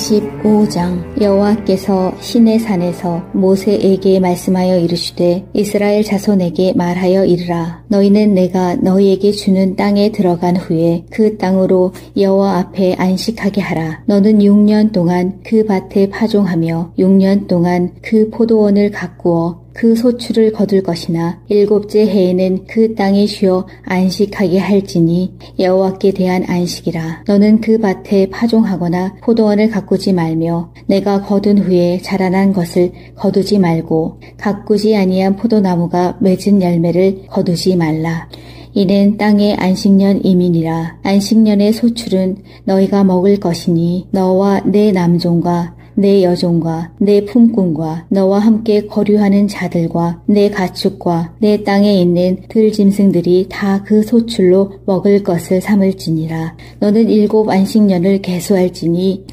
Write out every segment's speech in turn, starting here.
제15장. 여호와께서 시내산에서 모세에게 말씀하여 이르시되 이스라엘 자손에게 말하여 이르라. 너희는 내가 너희에게 주는 땅에 들어간 후에 그 땅으로 여호와 앞에 안식하게 하라. 너는 6년 동안 그 밭에 파종하며 6년 동안 그 포도원을 가꾸어 그 소출을 거둘 것이나 7째 해에는 그 땅에 쉬어 안식하게 할지니 여호와께 대한 안식이라. 너는 그 밭에 파종하거나 포도원을 가꾸지 말며 내가 거둔 후에 자라난 것을 거두지 말고 가꾸지 아니한 포도나무가 맺은 열매를 거두지 말라. 이는 땅의 안식년 이민이라. 안식년의 소출은 너희가 먹을 것이니 너와 내 남종과 내 여종과 내 품꾼과 너와 함께 거류하는 자들과 내 가축과 내 땅에 있는 들짐승들이 다 그 소출로 먹을 것을 삼을지니라. 너는 7 안식년을 계수할지니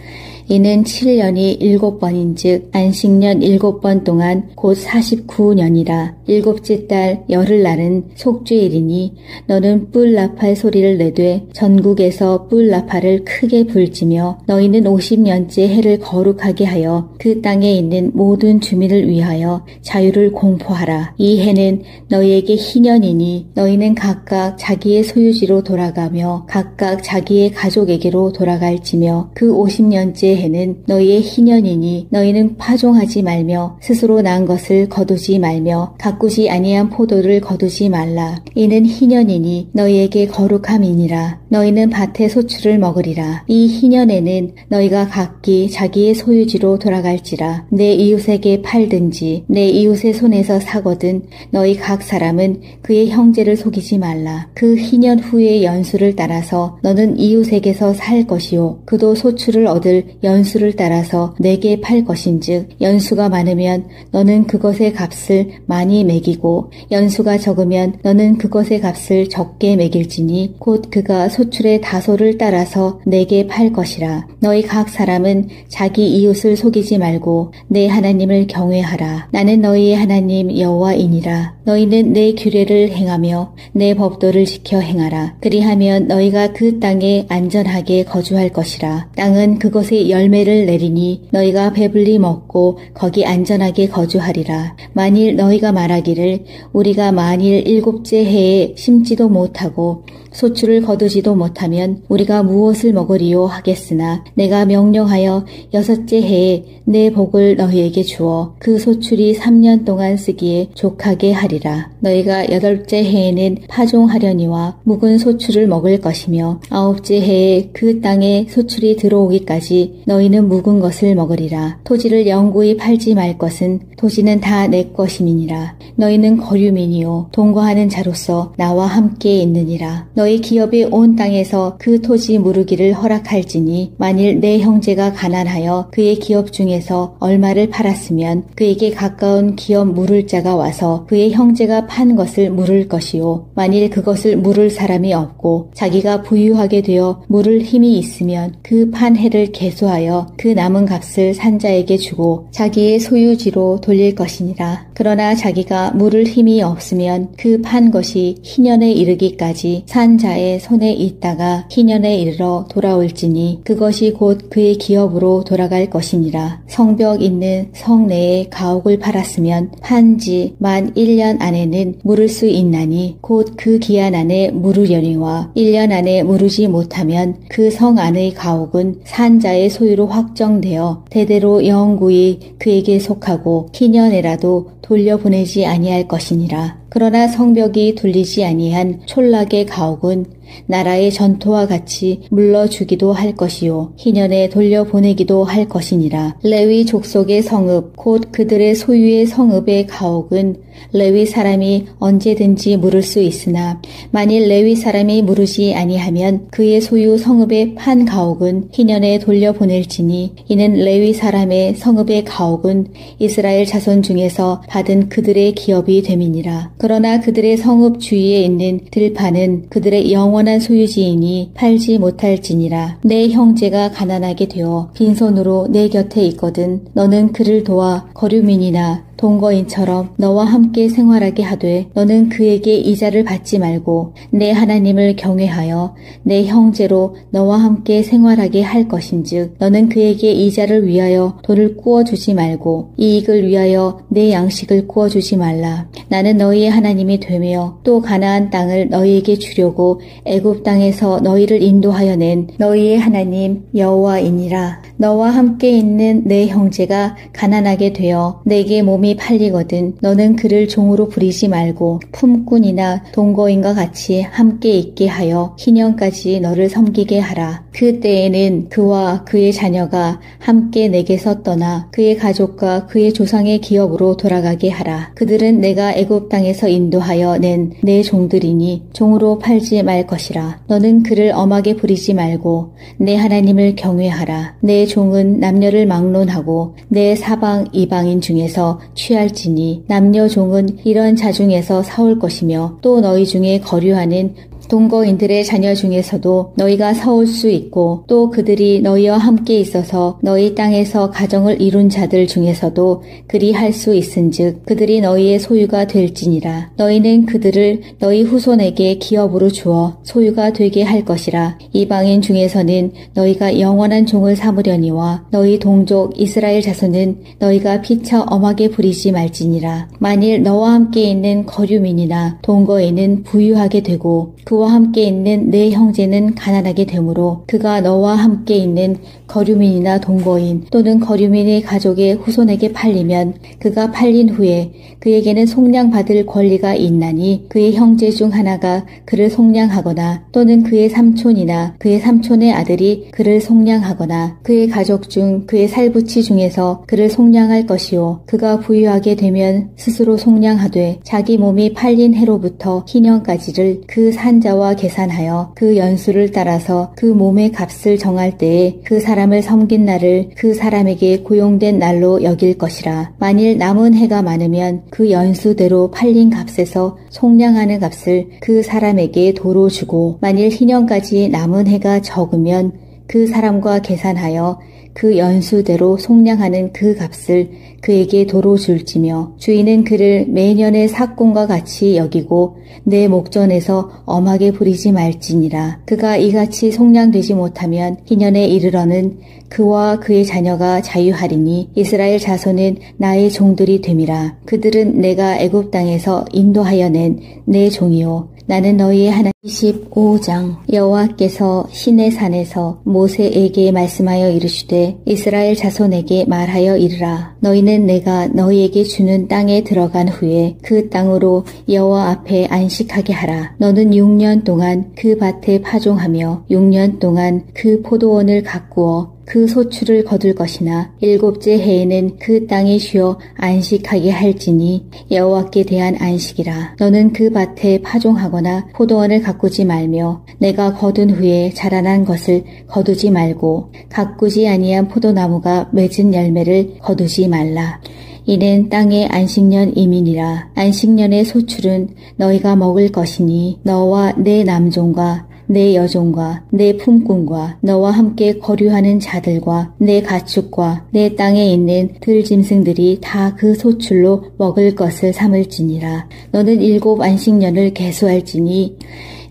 이는 7년이 7번인즉 안식년 7번 동안 곧 49년이라. 7째 달 열흘날은 속죄일이니 너는 뿔 나팔 소리를 내되 전국에서 뿔 나팔을 크게 불지며 너희는 50년째 해를 거룩하게 하여 그 땅에 있는 모든 주민을 위하여 자유를 공포하라. 이 해는 너희에게 희년이니 너희는 각각 자기의 소유지로 돌아가며 각각 자기의 가족에게로 돌아갈지며 그 50년째 해는 너희의 희년이니 너희는 파종하지 말며 스스로 난 것을 거두지 말며 가꾸지 아니한 포도를 거두지 말라. 이는 희년이니 너희에게 거룩함이니라. 너희는 밭의 소출을 먹으리라. 이 희년에는 너희가 각기 자기의 소유지로 돌아갈지라. 내 이웃에게 팔든지 내 이웃의 손에서 사거든 너희 각 사람은 그의 형제를 속이지 말라. 그 희년 후의 연수를 따라서 너는 이웃에게서 살 것이요 그도 소출을 얻을 연수를 따라서 내게 팔 것인즉 연수가 많으면 너는 그것의 값을 많이 매기고 연수가 적으면 너는 그것의 값을 적게 매길지니 곧 그가 소출의 다소를 따라서 내게 팔 것이라. 너희 각 사람은 자기 이웃을 속이지 말고 내 하나님을 경외하라. 나는 너희의 하나님 여호와이니라. 너희는 내 규례를 행하며 내 법도를 지켜 행하라. 그리하면 너희가 그 땅에 안전하게 거주할 것이라. 땅은 그것의 열매를 내리니 너희가 배불리 먹고 거기 안전하게 거주하리라. 만일 너희가 말하기를 우리가 만일 7째 해에 심지도 못하고 소출을 거두지도 못하면 우리가 무엇을 먹으리요 하겠으나 내가 명령하여 6째 해에 내 복을 너희에게 주어 그 소출이 3년 동안 쓰기에 족하게 하리라. 너희가 8째 해에는 파종하려니와 묵은 소출을 먹을 것이며 9째 해에 그 땅에 소출이 들어오기까지 너희는 묵은 것을 먹으리라. 토지를 영구히 팔지 말 것은 토지는 다 내 것임이니라. 너희는 거류민이요 동거하는 자로서 나와 함께 있느니라. 너희 기업이 온 땅에서 그 토지 무르기를 허락할지니 만일 내 형제가 가난하여 그의 기업 중에서 얼마를 팔았으면 그에게 가까운 기업 물을 자가 와서 그의 형제가 판 것을 물을 것이요 만일 그것을 물을 사람이 없고 자기가 부유하게 되어 물을 힘이 있으면 그 판 해를 계수하여 그 남은 값을 산자에게 주고 자기의 소유지로 돌릴 것이니라. 그러나 자기가 물을 힘이 없으면 그 판 것이 희년에 이르기까지 산자의 손에 있다가 희년에 이르러 돌아올지니 그것이 곧 그의 기업으로 돌아갈 것이니라. 성벽 있는 성 내에 가옥을 팔았으면 판지 만 1년 안에는 물을 수 있나니 곧 그 기한 안에 물으려니와 1년 안에 물으지 못하면 그 성 안의 가옥은 산자의 소유로 확정되어 대대로 영구히 그에게 속하고 희년에라도 돌려보내지 아니할 것이니라. 그러나 성벽이 둘리지 아니한 촌락의 가옥은 나라의 전토와 같이 물러주기도 할 것이요 희년에 돌려보내기도 할 것이니라. 레위 족속의 성읍 곧 그들의 소유의 성읍의 가옥은 레위 사람이 언제든지 물을 수 있으나 만일 레위 사람이 물으지 아니하면 그의 소유 성읍의 판 가옥은 희년에 돌려보낼지니 이는 레위 사람의 성읍의 가옥은 이스라엘 자손 중에서 받은 그들의 기업이 됨이니라. 그러나 그들의 성읍 주위에 있는 들판은 그들의 영원한 소유지이니 팔지 못할지니라. 내 형제가 가난하게 되어 빈손으로 내 곁에 있거든 너는 그를 도와 거류민이나 동거인처럼 너와 함께 생활하게 하되 너는 그에게 이자를 받지 말고 내 하나님을 경외하여 내 형제로 너와 함께 생활하게 할 것인즉 너는 그에게 이자를 위하여 돈을 꾸어주지 말고 이익을 위하여 내 양식을 꾸어주지 말라. 나는 너희의 하나님이 되며 또 가나안 땅을 너희에게 주려고 애굽 땅에서 너희를 인도하여 낸 너희의 하나님 여호와이니라. 너와 함께 있는 내 형제가 가난하게 되어 내게 몸이 팔리거든 너는 그를 종으로 부리지 말고 품꾼이나 동거인과 같이 함께 있게 하여 희년까지 너를 섬기게 하라. 그 때에는 그와 그의 자녀가 함께 내게서 떠나 그의 가족과 그의 조상의 기업으로 돌아가게 하라. 그들은 내가 애굽 땅에서 인도하여 낸 내 종들이니 종으로 팔지 말 것이라. 너는 그를 엄하게 부리지 말고 내 하나님을 경외하라. 내 종은 남녀를 막론하고 내 사방 이방인 중에서 취할지니 남녀 종은 이런 자 중에서 사올 것이며 또 너희 중에 거류하는 동거인들의 자녀 중에서도 너희가 사올 수 있고 또 그들이 너희와 함께 있어서 너희 땅에서 가정을 이룬 자들 중에서도 그리 할 수 있은즉 그들이 너희의 소유가 될지니라. 너희는 그들을 너희 후손에게 기업으로 주어 소유가 되게 할 것이라. 이방인 중에서는 너희가 영원한 종을 삼으려니와 너희 동족 이스라엘 자손은 너희가 피차 엄하게 부리지 말지니라. 만일 너와 함께 있는 거류민이나 동거인은 부유하게 되고 그와 함께 있는 내 형제는 가난하게 되므로 그가 너와 함께 있는 거류민이나 동거인 또는 거류민의 가족의 후손에게 팔리면 그가 팔린 후에 그에게는 속량받을 권리가 있나니 그의 형제 중 하나가 그를 속량하거나 또는 그의 삼촌이나 그의 삼촌의 아들이 그를 속량하거나 그의 가족 중 그의 살부치 중에서 그를 속량할 것이요 그가 부유하게 되면 스스로 속량하되 자기 몸이 팔린 해로부터 희년까지를 그 산자와 계산하여 그 연수를 따라서 그 몸의 값을 정할 때에 그 사람을 섬긴 날을 그 사람에게 고용된 날로 여길 것이라. 만일 남은 해가 많으면 그 연수대로 팔린 값에서 속량하는 값을 그 사람에게 도로 주고 만일 희년까지 남은 해가 적으면 그 사람과 계산하여 그 연수대로 속량하는 그 값을 그에게 도로 줄지며 주인은 그를 매년의 삭공과 같이 여기고 내 목전에서 엄하게 부리지 말지니라. 그가 이같이 속량되지 못하면 희년에 이르러는 그와 그의 자녀가 자유하리니 이스라엘 자손은 나의 종들이 됨이라. 그들은 내가 애굽 땅에서 인도하여 낸 내 종이요 나는 너희의 하나님. 25장. 여호와께서 시내산에서 모세에게 말씀하여 이르시되 이스라엘 자손에게 말하여 이르라. 너희는 내가 너희에게 주는 땅에 들어간 후에 그 땅으로 여호와 앞에 안식하게 하라. 너는 6년 동안 그 밭에 파종하며 6년 동안 그 포도원을 가꾸어 그 소출을 거둘 것이나 7째 해에는 그 땅에 쉬어 안식하게 할지니 여호와께 대한 안식이라. 너는 그 밭에 파종하거나 포도원을 가꾸지 말며 내가 거둔 후에 자라난 것을 거두지 말고 가꾸지 아니한 포도나무가 맺은 열매를 거두지 말라. 이는 땅의 안식년 이민이라. 안식년의 소출은 너희가 먹을 것이니 너와 내 남종과 내 여종과 내 품꾼과 너와 함께 거류하는 자들과 내 가축과 내 땅에 있는 들짐승들이 다 그 소출로 먹을 것을 삼을지니라. 너는 7 안식년을 계수할지니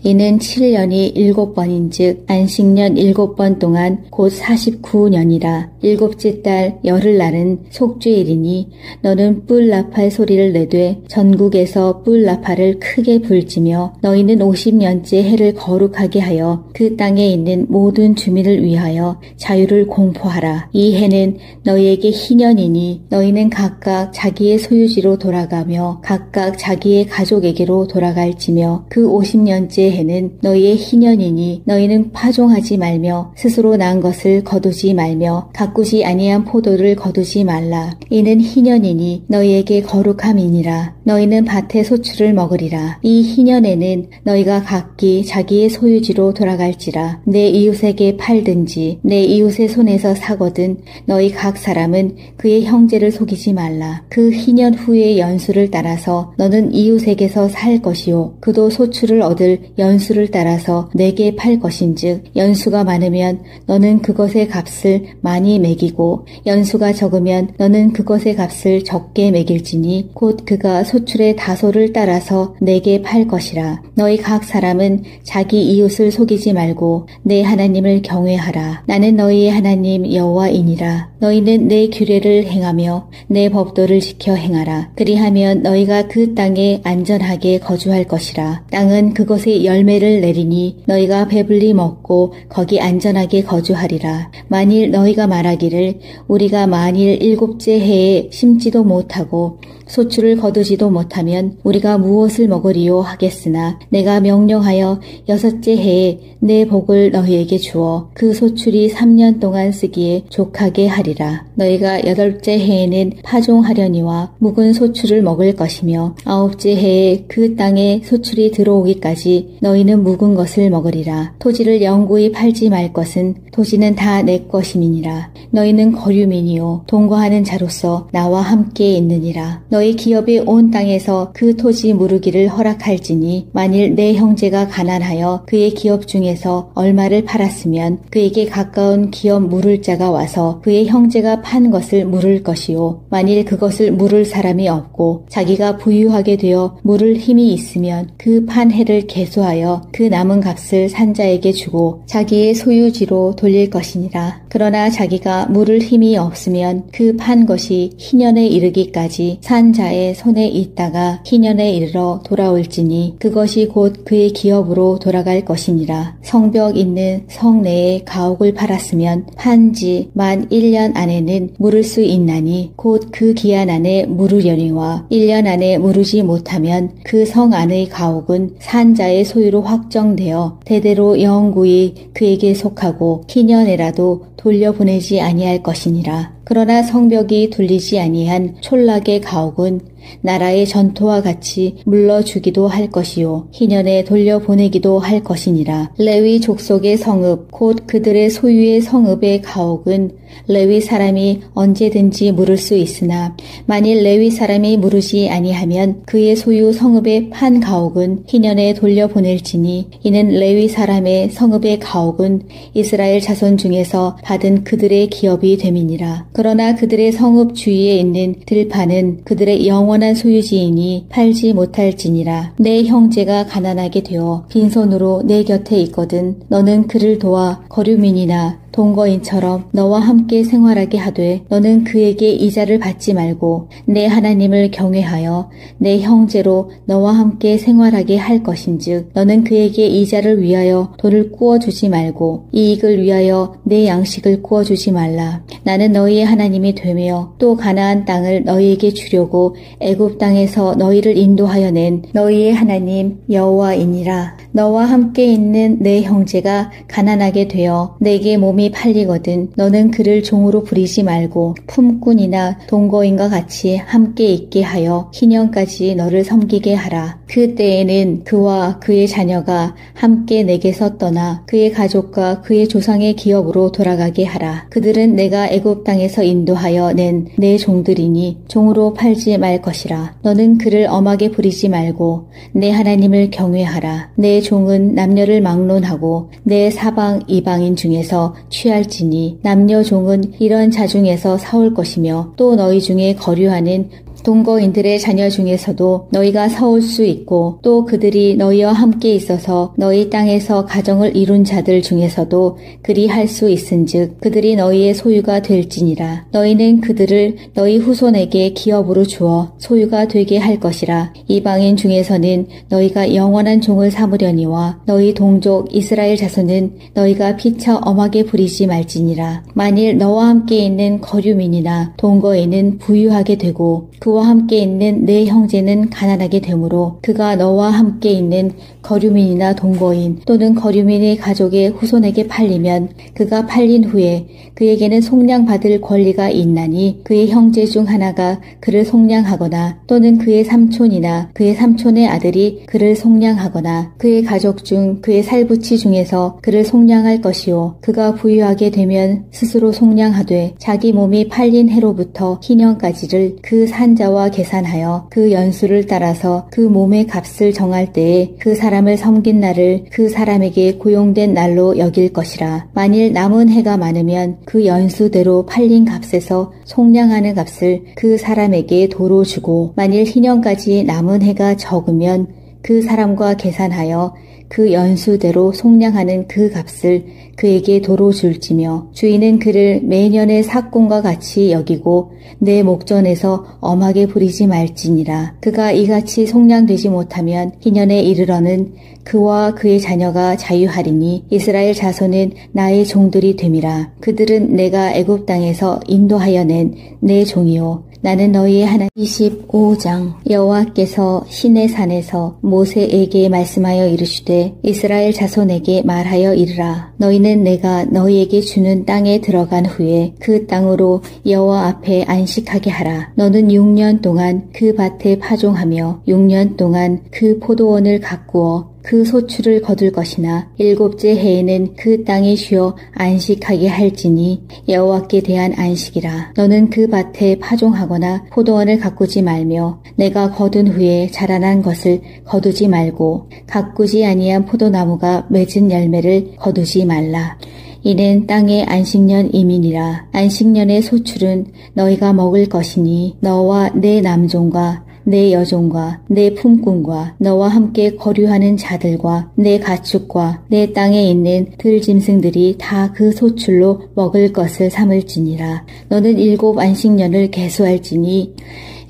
이는 7년이 7번인즉 안식년 7번 동안 곧 49년이라. 7째 달 열흘날은 속죄일이니 너는 뿔 나팔 소리를 내되 전국에서 뿔 나팔을 크게 불지며 너희는 50년째 해를 거룩하게 하여 그 땅에 있는 모든 주민을 위하여 자유를 공포하라. 이 해는 너희에게 희년이니 너희는 각각 자기의 소유지로 돌아가며 각각 자기의 가족에게로 돌아갈지며 그 50년째 해는 너희의 희년이니 너희는 파종하지 말며 스스로 난 것을 거두지 말며 가꾸지 아니한 포도를 거두지 말라. 이는 희년이니 너희에게 거룩함이니라. 너희는 밭의 소출을 먹으리라. 이 희년에는 너희가 각기 자기의 소유지로 돌아갈지라. 내 이웃에게 팔든지 내 이웃의 손에서 사거든 너희 각 사람은 그의 형제를 속이지 말라. 그 희년 후의 연수를 따라서 너는 이웃에게서 살 것이요 그도 소출을 얻을 연수를 따라서 내게 팔 것인즉 연수가 많으면 너는 그것의 값을 많이 매기고 연수가 적으면 너는 그것의 값을 적게 매길지니 곧 그가 소출의 다소를 따라서 내게 팔 것이라. 너희 각 사람은 자기 이웃을 속이지 말고 내 하나님을 경외하라. 나는 너희의 하나님 여호와이니라. 너희는 내 규례를 행하며 내 법도를 지켜 행하라. 그리하면 너희가 그 땅에 안전하게 거주할 것이라. 땅은 그것의 열매를 내리니 너희가 배불리 먹고 거기 안전하게 거주하리라. 만일 너희가 말하기를 우리가 만일 7째 해에 심지도 못하고 소출을 거두지도 못하면 우리가 무엇을 먹으리요 하겠으나 내가 명령하여 6째 해에 내 복을 너희에게 주어 그 소출이 3년 동안 쓰기에 족하게 하리라. 너희가 8째 해에는 파종하려니와 묵은 소출을 먹을 것이며 9째 해에 그 땅에 소출이 들어오기까지 너희는 묵은 것을 먹으리라. 토지를 영구히 팔지 말 것은 토지는 다 내 것임이니라. 너희는 거류민이요 동거하는 자로서 나와 함께 있느니라. 너희 기업이 온 땅에서 그 토지 무르기를 허락할지니 만일 내 형제가 가난하여 그의 기업 중에서 얼마를 팔았으면 그에게 가까운 기업 물을 자가 와서 그의 형제가 판 것을 물을 것이요 만일 그것을 물을 사람이 없고 자기가 부유하게 되어 물을 힘이 있으면 그 판 해를 계수하여 그 남은 값을 산자에게 주고 자기의 소유지로 돌릴 것이니라. 그러나 자기가 물을 힘이 없으면 그 판 것이 희년에 이르기까지 산자의 손에 있다가 희년에 이르러 돌아올지니 그것이 곧 그의 기업으로 돌아갈 것이니라. 성벽 있는 성 내에 가옥을 팔았으면 판지 만 1년 안에는 물을 수 있나니 곧 그 기한 안에 물으려니와 1년 안에 물으지 못하면 그 성 안의 가옥은 산자의 소유로 확정되어 대대로 영구히 그에게 속하고 희년에라도 돌려보내지 아니할 것이니라. 그러나 성벽이 둘리지 아니한 촌락의 가옥은 나라의 전토와 같이 물러주기도 할 것이요 희년에 돌려보내기도 할 것이니라. 레위 족속의 성읍 곧 그들의 소유의 성읍의 가옥은 레위 사람이 언제든지 물을 수 있으나 만일 레위 사람이 물으지 아니하면 그의 소유 성읍의 판 가옥은 희년에 돌려보낼지니 이는 레위 사람의 성읍의 가옥은 이스라엘 자손 중에서 받은 그들의 기업이 됨이니라. 그러나 그들의 성읍 주위에 있는 들판은 그들의 영원한 소유지이니 팔지 못할지니라. 내 형제가 가난하게 되어 빈손으로 내 곁에 있거든 너는 그를 도와 거류민이나 동거인처럼 너와 함께 생활하게 하되 너는 그에게 이자를 받지 말고 내 하나님을 경외하여 내 형제로 너와 함께 생활하게 할 것인즉 너는 그에게 이자를 위하여 돈을 꾸어주지 말고 이익을 위하여 내 양식을 꾸어주지 말라. 나는 너희의 하나님이 되며 또 가나안 땅을 너희에게 주려고 애굽 땅에서 너희를 인도하여 낸 너희의 하나님 여호와이니라. 너와 함께 있는 내 형제가 가난하게 되어 내게 몸이 팔리거든 너는 그를 종으로 부리지 말고 품꾼이나 동거인과 같이 함께 있게 하여 희년까지 너를 섬기게 하라. 그 때에는 그와 그의 자녀가 함께 내게서 떠나 그의 가족과 그의 조상의 기업으로 돌아가게 하라. 그들은 내가 애굽 땅에서 인도하여 낸 내 종들이니 종으로 팔지 말 것이라. 너는 그를 엄하게 부리지 말고 내 하나님을 경외하라. 내 종은 남녀를 막론하고 내 사방 이방인 중에서 취할지니 남녀 종은 이런 자 중에서 사올 것이며 또 너희 중에 거류하는 동거인들의 자녀 중에서도 너희가 사올 수 있고 또 그들이 너희와 함께 있어서 너희 땅에서 가정을 이룬 자들 중에서도 그리 할 수 있은즉 그들이 너희의 소유가 될지니라. 너희는 그들을 너희 후손에게 기업으로 주어 소유가 되게 할 것이라. 이방인 중에서는 너희가 영원한 종을 삼으려니와 너희 동족 이스라엘 자손은 너희가 피차 엄하게 부리지 말지니라. 만일 너와 함께 있는 거류민이나 동거인은 부유하게 되고 그 그와 함께 있는 내 형제는 가난하게 되므로 그가 너와 함께 있는 거류민이나 동거인 또는 거류민의 가족의 후손에게 팔리면 그가 팔린 후에 그에게는 속량받을 권리가 있나니 그의 형제 중 하나가 그를 속량하거나 또는 그의 삼촌이나 그의 삼촌의 아들이 그를 속량하거나 그의 가족 중 그의 살부치 중에서 그를 속량할 것이요 그가 부유하게 되면 스스로 속량하되 자기 몸이 팔린 해로부터 희년까지를 그 산자와 계산하여 그 연수를 따라서 그 몸의 값을 정할 때에 그 사람을 섬긴 날을 그 사람에게 고용된 날로 여길 것이라. 만일 남은 해가 많으면 그 연수대로 팔린 값에서 속량하는 값을 그 사람에게 도로 주고 만일 희년까지 남은 해가 적으면 그 사람과 계산하여 그 연수대로 속량하는 그 값을 그에게 도로 줄지며 주인은 그를 매년의 삭공과 같이 여기고 내 목전에서 엄하게 부리지 말지니라. 그가 이같이 속량되지 못하면 희년에 이르러는 그와 그의 자녀가 자유하리니 이스라엘 자손은 나의 종들이 됨이라. 그들은 내가 애굽 땅에서 인도하여 낸 내 종이요 나는 너희의 하나님. 25장. 여호와께서 시내산에서 모세에게 말씀하여 이르시되 이스라엘 자손에게 말하여 이르라. 너희는 내가 너희에게 주는 땅에 들어간 후에 그 땅으로 여호와 앞에 안식하게 하라. 너는 6년 동안 그 밭에 파종하며 6년 동안 그 포도원을 가꾸어 그 소출을 거둘 것이나 7째 해에는 그 땅에 쉬어 안식하게 할지니 여호와께 대한 안식이라. 너는 그 밭에 파종하거나 포도원을 가꾸지 말며 내가 거둔 후에 자라난 것을 거두지 말고 가꾸지 아니한 포도나무가 맺은 열매를 거두지 말라. 이는 땅의 안식년 이민이라. 안식년의 소출은 너희가 먹을 것이니 너와 내 남종과 내 여종과 내 품꾼과 너와 함께 거류하는 자들과 내 가축과 내 땅에 있는 들짐승들이 다 그 소출로 먹을 것을 삼을지니라. 너는 7 안식년을 계수할지니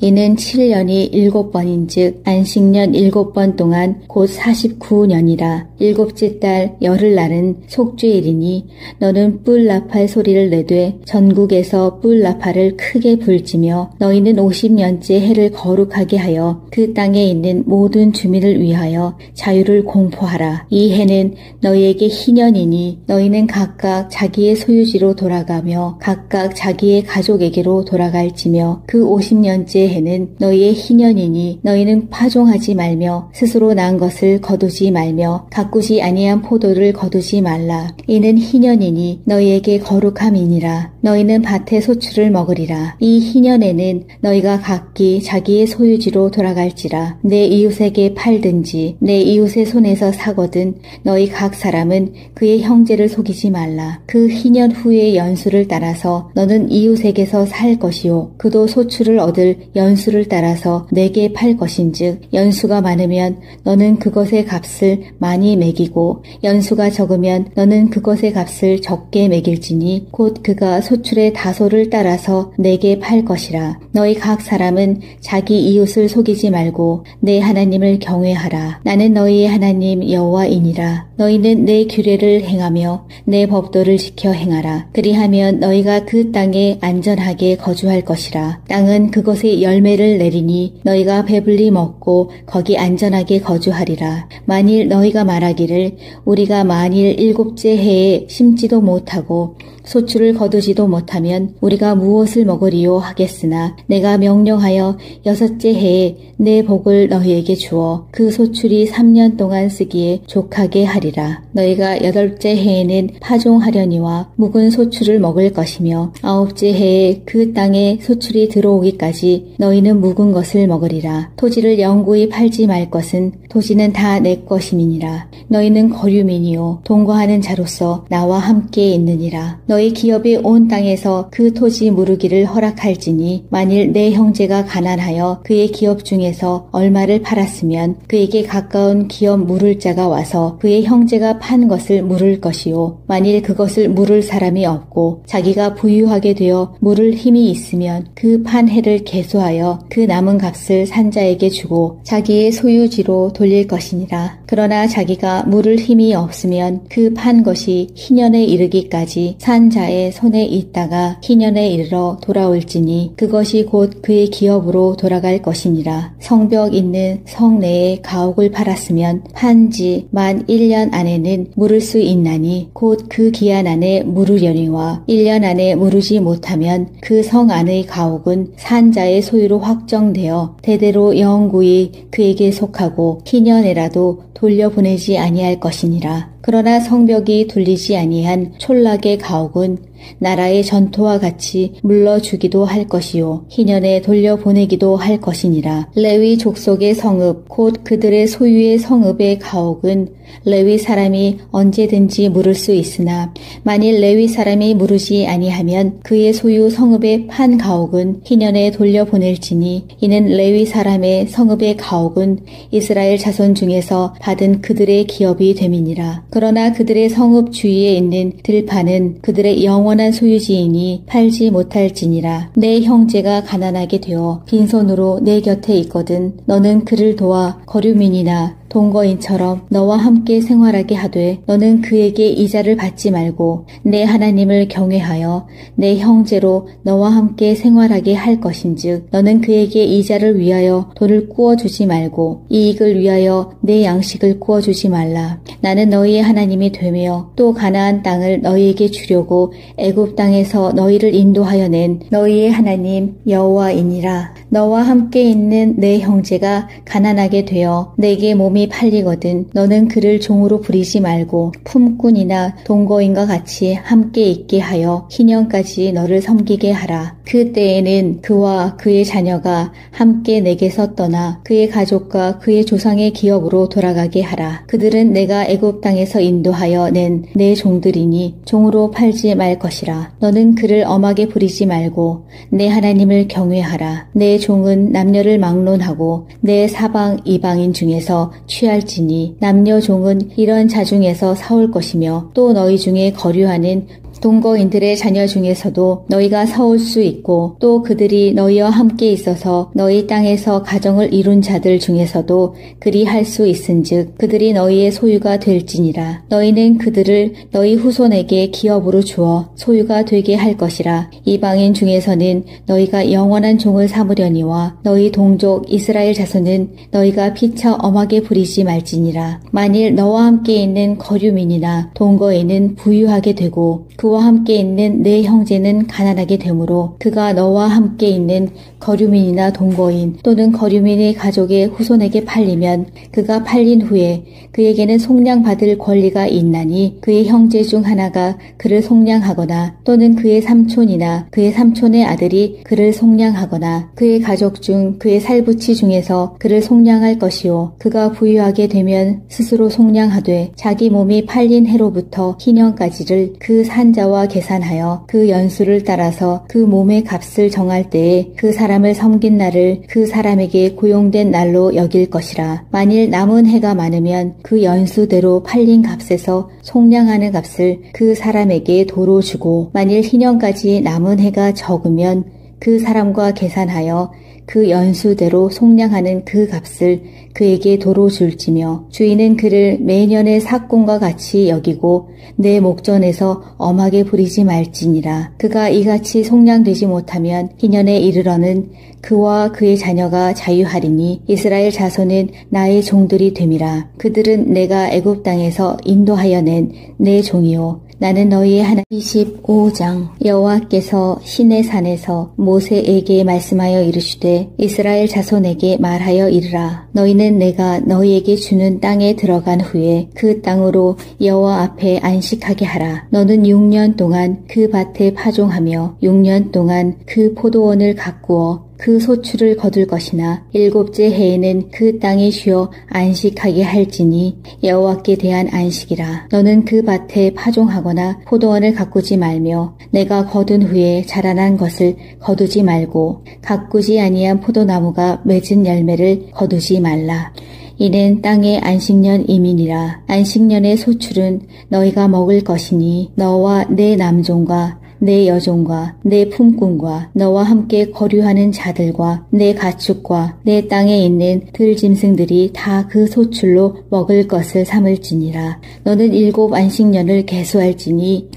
이는 7년이 7번인즉 안식년 7번 동안 곧 49년이라. 7째 달 열흘날은 속죄일이니 너는 뿔 나팔 소리를 내되 전국에서 뿔 나팔을 크게 불지며 너희는 50년째 해를 거룩하게 하여 그 땅에 있는 모든 주민을 위하여 자유를 공포하라. 이 해는 너희에게 희년이니 너희는 각각 자기의 소유지로 돌아가며 각각 자기의 가족에게로 돌아갈지며 그 50년째 해는 너희의 희년이니 너희는 파종하지 말며 스스로 난 것을 거두지 말며 가꾸지 아니한 포도를 거두지 말라. 이는 희년이니 너희에게 거룩함이니라. 너희는 밭의 소출을 먹으리라. 이 희년에는 너희가 각기 자기의 소유지로 돌아갈지라. 내 이웃에게 팔든지 내 이웃의 손에서 사거든 너희 각 사람은 그의 형제를 속이지 말라. 그 희년 후의 연수를 따라서 너는 이웃에게서 살 것이요 그도 소출을 얻을 연수를 따라서 내게 팔 것인즉 연수가 많으면 너는 그것의 값을 많이 매기고 연수가 적으면 너는 그것의 값을 적게 매길지니 곧 그가 소출의 다소를 따라서 내게 팔 것이라. 너희 각 사람은 자기 이웃을 속이지 말고 내 하나님을 경외하라. 나는 너희의 하나님 여호와이니라. 너희는 내 규례를 행하며 내 법도를 지켜 행하라. 그리하면 너희가 그 땅에 안전하게 거주할 것이라. 땅은 그것의 열매를 내리니 너희가 배불리 먹고 거기 안전하게 거주하리라. 만일 너희가 말하기를 우리가 만일 7째 해에 심지도 못하고 소출을 거두지도 못하면 우리가 무엇을 먹으리요 하겠으나 내가 명령하여 6째 해에 내 복을 너희에게 주어 그 소출이 3년 동안 쓰기에 족하게 하리라. 너희가 8째 해에는 파종하려니와 묵은 소출을 먹을 것이며 9째 해에 그 땅에 소출이 들어오기까지 너희는 묵은 것을 먹으리라. 토지를 영구히 팔지 말 것은 토지는 다 내 것임이니라. 너희는 거류민이요 동거하는 자로서 나와 함께 있느니라. 너희 기업이 온 땅에서 그 토지 무르기를 허락할지니 만일 내 형제가 가난하여 그의 기업 중에서 얼마를 팔았으면 그에게 가까운 기업 물을 자가 와서 그의 형제가 판 것을 물을 것이요 만일 그것을 물을 사람이 없고 자기가 부유하게 되어 물을 힘이 있으면 그 판 해를 계수하여 그 남은 값을 산자에게 주고 자기의 소유지로 돌릴 것이니라. 그러나 자기가 물을 힘이 없으면 그 판 것이 희년에 이르기까지 산자의 손에 있다가 희년에 이르러 돌아올지니 그것이 곧 그의 기업으로 돌아갈 것이니라. 성벽 있는 성 내에 가옥을 팔았으면 판지 만 1년 안에는 물을 수 있나니 곧 그 기한 안에 물으려니와 1년 안에 물으지 못하면 그 성 안의 가옥은 산자의 소유로 확정되어 대대로 영구히 그에게 속하고 희년에라도 돌려보내지 아니할 것이니라. 그러나 성벽이 둘리지 아니한 촌락의 가옥은 나라의 전토와 같이 물러주기도 할 것이요 희년에 돌려보내기도 할 것이니라. 레위 족속의 성읍 곧 그들의 소유의 성읍의 가옥은 레위 사람이 언제든지 물을 수 있으나 만일 레위 사람이 물으지 아니하면 그의 소유 성읍의 판 가옥은 희년에 돌려보낼지니 이는 레위 사람의 성읍의 가옥은 이스라엘 자손 중에서 받은 그들의 기업이 됨이니라. 그러나 그들의 성읍 주위에 있는 들판은 그들의 영원한 소유지이니 팔지 못할지니라. 내 형제가 가난하게 되어 빈손으로 내 곁에 있거든 너는 그를 도와 거류민이나 동거인처럼 너와 함께 생활하게 하되 너는 그에게 이자를 받지 말고 내 하나님을 경외하여 내 형제로 너와 함께 생활하게 할 것인즉 너는 그에게 이자를 위하여 돈을 꾸어주지 말고 이익을 위하여 내 양식을 꾸어주지 말라. 나는 너희의 하나님이 되며 또 가나안 땅을 너희에게 주려고 애굽 땅에서 너희를 인도하여 낸 너희의 하나님 여호와이니라. 너와 함께 있는 내 형제가 가난하게 되어 내게 몸이 팔리거든 너는 그를 종으로 부리지 말고 품꾼이나 동거인과 같이 함께 있게 하여 희년까지 너를 섬기게 하라. 그 때에는 그와 그의 자녀가 함께 내게서 떠나 그의 가족과 그의 조상의 기업으로 돌아가게 하라. 그들은 내가 애굽 땅에서 인도하여 낸 내 종들이니 종으로 팔지 말 것이라. 너는 그를 엄하게 부리지 말고 내 하나님을 경외하라. 내 종은 남녀를 막론하고 내 사방 이방인 중에서 취할지니 남녀 종은 이런 자 중에서 사올 것이며 또 너희 중에 거류하는 동거인들의 자녀 중에서도 너희가 사올 수 있고 또 그들이 너희와 함께 있어서 너희 땅에서 가정을 이룬 자들 중에서도 그리 할 수 있은즉 그들이 너희의 소유가 될지니라. 너희는 그들을 너희 후손에게 기업으로 주어 소유가 되게 할 것이라. 이방인 중에서는 너희가 영원한 종을 삼으려니와 너희 동족 이스라엘 자손은 너희가 피차 엄하게 부리지 말지니라. 만일 너와 함께 있는 거류민이나 동거인은 부유하게 되고 그와 함께 있는 내 형제는 가난하게 되므로 그가 너와 함께 있는 거류민이나 동거인 또는 거류민의 가족의 후손에게 팔리면 그가 팔린 후에 그에게는 속량받을 권리가 있나니 그의 형제 중 하나가 그를 속량하거나 또는 그의 삼촌이나 그의 삼촌의 아들이 그를 속량하거나 그의 가족 중 그의 살부치 중에서 그를 속량할 것이요 그가 부유하게 되면 스스로 속량하되 자기 몸이 팔린 해로부터 희년까지를 그 산자와 계산하여 그 연수를 따라서 그 몸의 값을 정할 때에 그 사람을 섬긴 날을 그 사람에게 고용된 날로 여길 것이라. 만일 남은 해가 많으면 그 연수대로 팔린 값에서 속량하는 값을 그 사람에게 도로 주고 만일 희년까지 남은 해가 적으면 그 사람과 계산하여 그 연수대로 속량하는 그 값을 그에게 도로 줄지며 주인은 그를 매년의 삭공과 같이 여기고 내 목전에서 엄하게 부리지 말지니라. 그가 이같이 속량되지 못하면 희년에 이르러는 그와 그의 자녀가 자유하리니 이스라엘 자손은 나의 종들이 됨이라. 그들은 내가 애굽 땅에서 인도하여 낸 내 종이요 나는 너희의 하나님. 25장. 여호와께서 시내산에서 모세에게 말씀하여 이르시되 이스라엘 자손에게 말하여 이르라. 너희는 내가 너희에게 주는 땅에 들어간 후에 그 땅으로 여호와 앞에 안식하게 하라. 너는 6년 동안 그 밭에 파종하며 6년 동안 그 포도원을 가꾸어 그 소출을 거둘 것이나 7째 해에는 그 땅에 쉬어 안식하게 할지니 여호와께 대한 안식이라. 너는 그 밭에 파종하거나 포도원을 가꾸지 말며 내가 거둔 후에 자라난 것을 거두지 말고 가꾸지 아니한 포도나무가 맺은 열매를 거두지 말라. 이는 땅의 안식년 이민이라. 안식년의 소출은 너희가 먹을 것이니 너와 내 남종과 내 여종과 내 품꾼과 너와 함께 거류하는 자들과 내 가축과 내 땅에 있는 들짐승들이 다 그 소출로 먹을 것을 삼을지니라. 너는 7 안식년을 계수할지니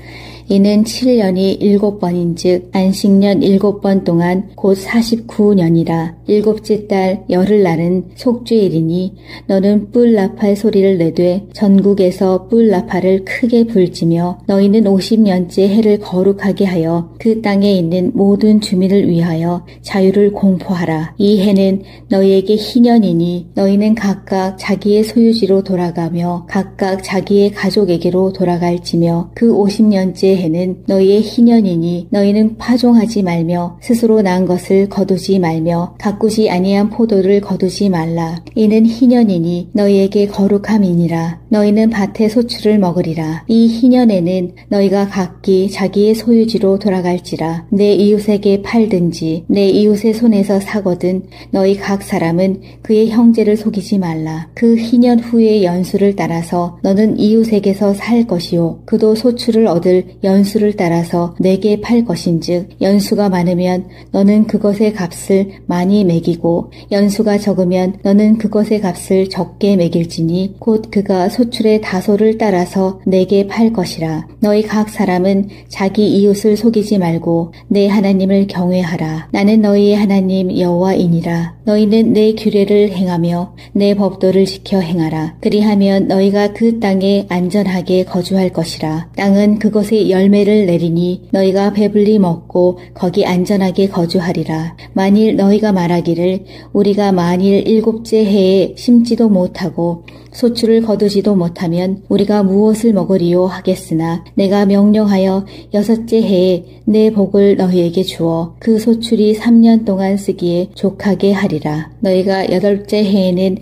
이는 7년이 7번인즉 안식년 7번 동안 곧 49년이라. 7째 달 열흘날은 속죄일이니 너는 뿔 나팔 소리를 내되 전국에서 뿔 나팔을 크게 불지며 너희는 50년째 해를 거룩하게 하여 그 땅에 있는 모든 주민을 위하여 자유를 공포하라. 이 해는 너희에게 희년이니 너희는 각각 자기의 소유지로 돌아가며 각각 자기의 가족에게로 돌아갈지며 그 50년째 해는 너희의 희년이니 너희는 파종하지 말며 스스로 난 것을 거두지 말며 가꾸지 아니한 포도를 거두지 말라. 이는 희년이니 너희에게 거룩함이니라. 너희는 밭의 소출을 먹으리라. 이 희년에는 너희가 각기 자기의 소유지로 돌아갈지라. 내 이웃에게 팔든지 내 이웃의 손에서 사거든 너희 각 사람은 그의 형제를 속이지 말라. 그 희년 후의 연수를 따라서 너는 이웃에게서 살 것이요 그도 소출을 얻을 연수를 따라서 내게 팔 것인즉 연수가 많으면 너는 그것의 값을 많이 매기고 연수가 적으면 너는 그것의 값을 적게 매길지니 곧 그가 소출의 다소를 따라서 내게 팔 것이라. 너희 각 사람은 자기 이웃을 속이지 말고 내 하나님을 경외하라. 나는 너희의 하나님 여호와이니라. 너희는 내 규례를 행하며 내 법도를 지켜 행하라. 그리하면 너희가 그 땅에 안전하게 거주할 것이라. 땅은 그것의 열매를 내리니 너희가 배불리 먹고 거기 안전하게 거주하리라. 만일 너희가 말하기를 우리가 만일 7째 해에 심지도 못하고 소출을 거두지도 못하면 우리가 무엇을 먹으리요 하겠으나 내가 명령하여 6째 해에 내 복을 너희에게 주어 그 소출이 3년 동안 쓰기에 족하게 하리라. 너희가 8째 해에는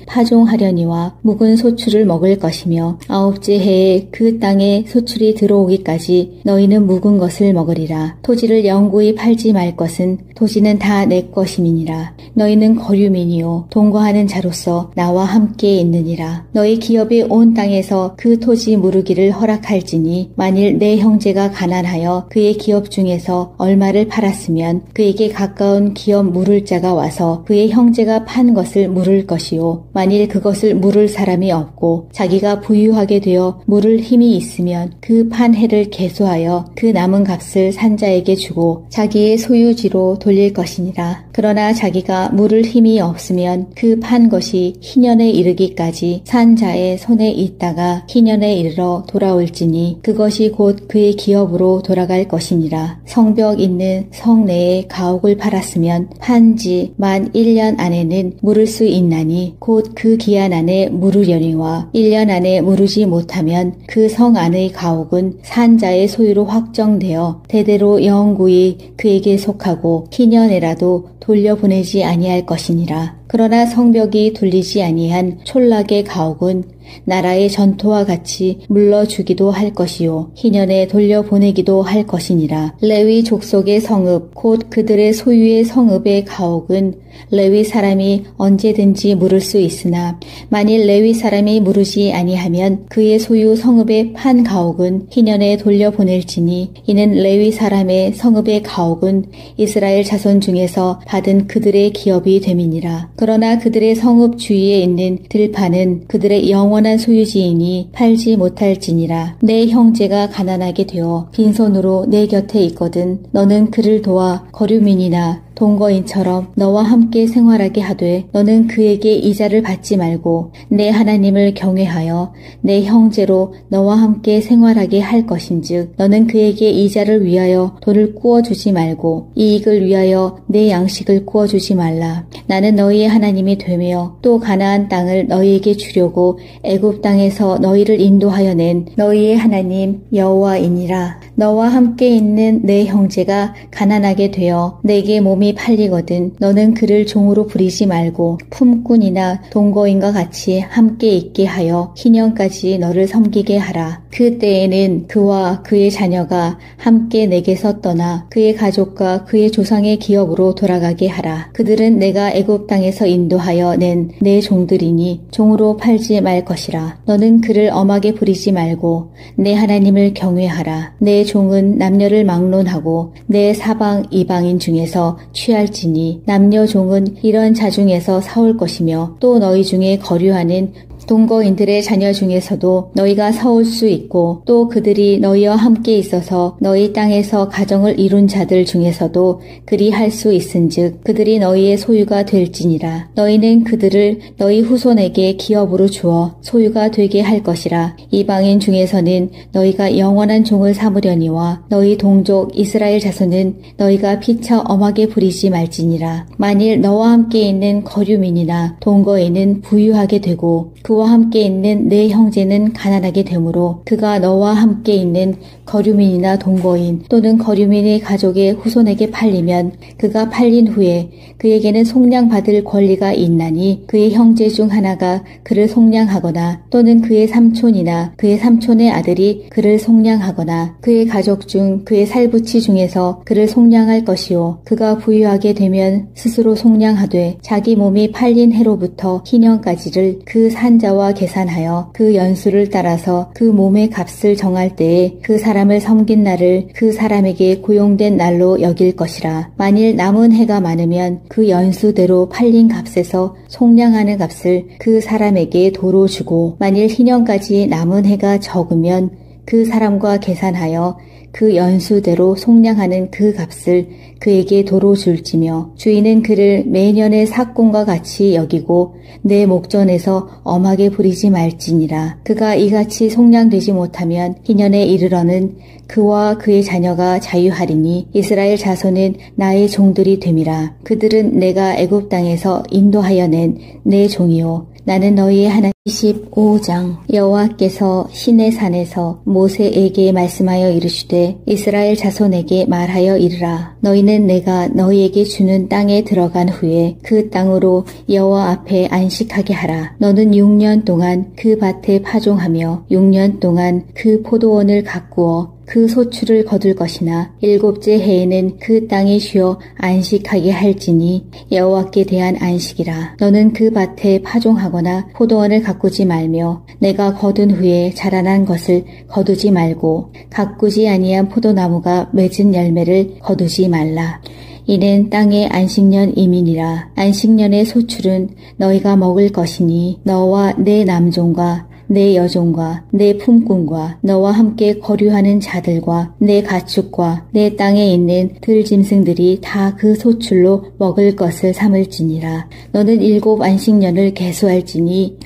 파종하려니와 묵은 소출을 먹을 것이며 9째 해에 그 땅에 소출이 들어오기까지 너희는 묵은 것을 먹으리라. 토지를 영구히 팔지 말 것은 토지는 다 내 것임이니라. 너희는 거류민이요 동거하는 자로서 나와 함께 있느니라. 너희 기업이 온 땅에서 그 토지 무르기를 허락할지니 만일 내 형제가 가난하여 그의 기업 중에서 얼마를 팔았으면 그에게 가까운 기업 물을 자가 와서 그의 형제가 판 것을 물을 것이요 만일 그것을 물을 사람이 없고 자기가 부유하게 되어 물을 힘이 있으면 그 판 해를 계수하여 그 남은 값을 산자에게 주고 자기의 소유지로 돌릴 것이니라. 그러나 자기가 물을 힘이 없으면 그 판 것이 희년에 이르기까지 산자의 손에 있다가 희년에 이르러 돌아올지니 그것이 곧 그의 기업으로 돌아갈 것이니라. 성벽 있는 성 내에 가옥을 팔았으면 판지 만 1년 안에는 물을 수 있나니 곧 그 기한 안에 물으려니와 1년 안에 물으지 못하면 그 성 안의 가옥은 산자의 소유로 확정되어 대대로 영구히 그에게 속하고 희년에라도 돌려보내지 아니할 것이니라. 그러나 성벽이 둘리지 아니한 촌락의 가옥은 나라의 전토와 같이 물러주기도 할 것이요 희년에 돌려보내기도 할 것이니라. 레위 족속의 성읍 곧 그들의 소유의 성읍의 가옥은 레위 사람이 언제든지 물을 수 있으나 만일 레위 사람이 물으지 아니하면 그의 소유 성읍의 판 가옥은 희년에 돌려보낼지니 이는 레위 사람의 성읍의 가옥은 이스라엘 자손 중에서 받은 그들의 기업이 됨이니라. 그러나 그들의 성읍 주위에 있는 들판은 그들의 영원한 소유지이니 팔지 못할지니라. 내 형제가 가난하게 되어 빈손으로 내 곁에 있거든 너는 그를 도와 거류민이나 동거인처럼 너와 함께 생활하게 하되 너는 그에게 이자를 받지 말고 내 하나님을 경외하여 내 형제로 너와 함께 생활하게 할 것인즉 너는 그에게 이자를 위하여 돈을 꾸어주지 말고 이익을 위하여 내 양식을 꾸어주지 말라. 나는 너희의 하나님이 되며 또 가나안 땅을 너희에게 주려고 애굽 땅에서 너희를 인도하여 낸 너희의 하나님 여호와이니라. 너와 함께 있는 내 형제가 가난하게 되어 내게 몸이 팔리거든 너는 그를 종으로 부리지 말고 품꾼이나 동거인과 같이 함께 있게 하여 희년까지 너를 섬기게 하라. 그 때에는 그와 그의 자녀가 함께 내게서 떠나 그의 가족과 그의 조상의 기업으로 돌아가게 하라. 그들은 내가 애굽 땅에서 인도하여 낸 내 종들이니 종으로 팔지 말 것이라. 너는 그를 엄하게 부리지 말고 내 하나님을 경외하라. 내 종은 남녀를 막론하고 내 사방 이방인 중에서 취할지니 남녀 종은 이런 자 중에서 사올 것이며 또 너희 중에 거류하는 동거인들의 자녀 중에서도 너희가 서올 수 있고 또 그들이 너희와 함께 있어서 너희 땅에서 가정을 이룬 자들 중에서도 그리할 수 있은즉 그들이 너희의 소유가 될지니라. 너희는 그들을 너희 후손에게 기업으로 주어 소유가 되게 할 것이라. 이방인 중에서는 너희가 영원한 종을 삼으려니와 너희 동족 이스라엘 자손은 너희가 피차 엄하게 부리지 말지니라. 만일 너와 함께 있는 거류민이나 동거인은 부유하게 되고 그와 함께 있는 내 형제는 가난하게 되므로 그가 너와 함께 있는 거류민이나 동거인 또는 거류민의 가족의 후손에게 팔리면 그가 팔린 후에 그에게는 속량받을 권리가 있나니 그의 형제 중 하나가 그를 속량하거나 또는 그의 삼촌이나 그의 삼촌의 아들이 그를 속량하거나 그의 가족 중 그의 살부치 중에서 그를 속량할 것이요 그가 부유하게 되면 스스로 속량하되 자기 몸이 팔린 해로부터 희년까지를 그 산자와 계산하여 그 연수를 따라서 그 몸의 값을 정할 때에 그 사람을 섬긴 날을 그 사람에게 고용된 날로 여길 것이라. 만일 남은 해가 많으면 그 연수대로 팔린 값에서 속량하는 값을 그 사람에게 도로 주고 만일 희년까지 남은 해가 적으면 그 사람과 계산하여 그 연수대로 속량하는 그 값을 그에게 도로 줄지며 주인은 그를 매년의 삭공과 같이 여기고 내 목전에서 엄하게 부리지 말지니라. 그가 이같이 속량되지 못하면 희년에 이르러는 그와 그의 자녀가 자유하리니 이스라엘 자손은 나의 종들이 됨이라. 그들은 내가 애굽 땅에서 인도하여 낸 내 종이요 나는 너희의 하나님. 25장. 여호와께서 시내산에서 모세에게 말씀하여 이르시되 이스라엘 자손에게 말하여 이르라. 너희는 내가 너희에게 주는 땅에 들어간 후에 그 땅으로 여호와 앞에 안식하게 하라. 너는 6년 동안 그 밭에 파종하며 6년 동안 그 포도원을 가꾸어 그 소출을 거둘 것이나 7째 해에는 그 땅에 쉬어 안식하게 할지니 여호와께 대한 안식이라. 너는 그 밭에 파종하거나 포도원을 가꾸지 말며 내가 거둔 후에 자라난 것을 거두지 말고 가꾸지 아니한 포도나무가 맺은 열매를 거두지 말라. 이는 땅의 안식년 이민이라. 안식년의 소출은 너희가 먹을 것이니 너와 내 남종과 내 여종과 내 품꾼과 너와 함께 거류하는 자들과 내 가축과 내 땅에 있는 들짐승들이 다 그 소출로 먹을 것을 삼을지니라. 너는 7 안식년을 계수할지니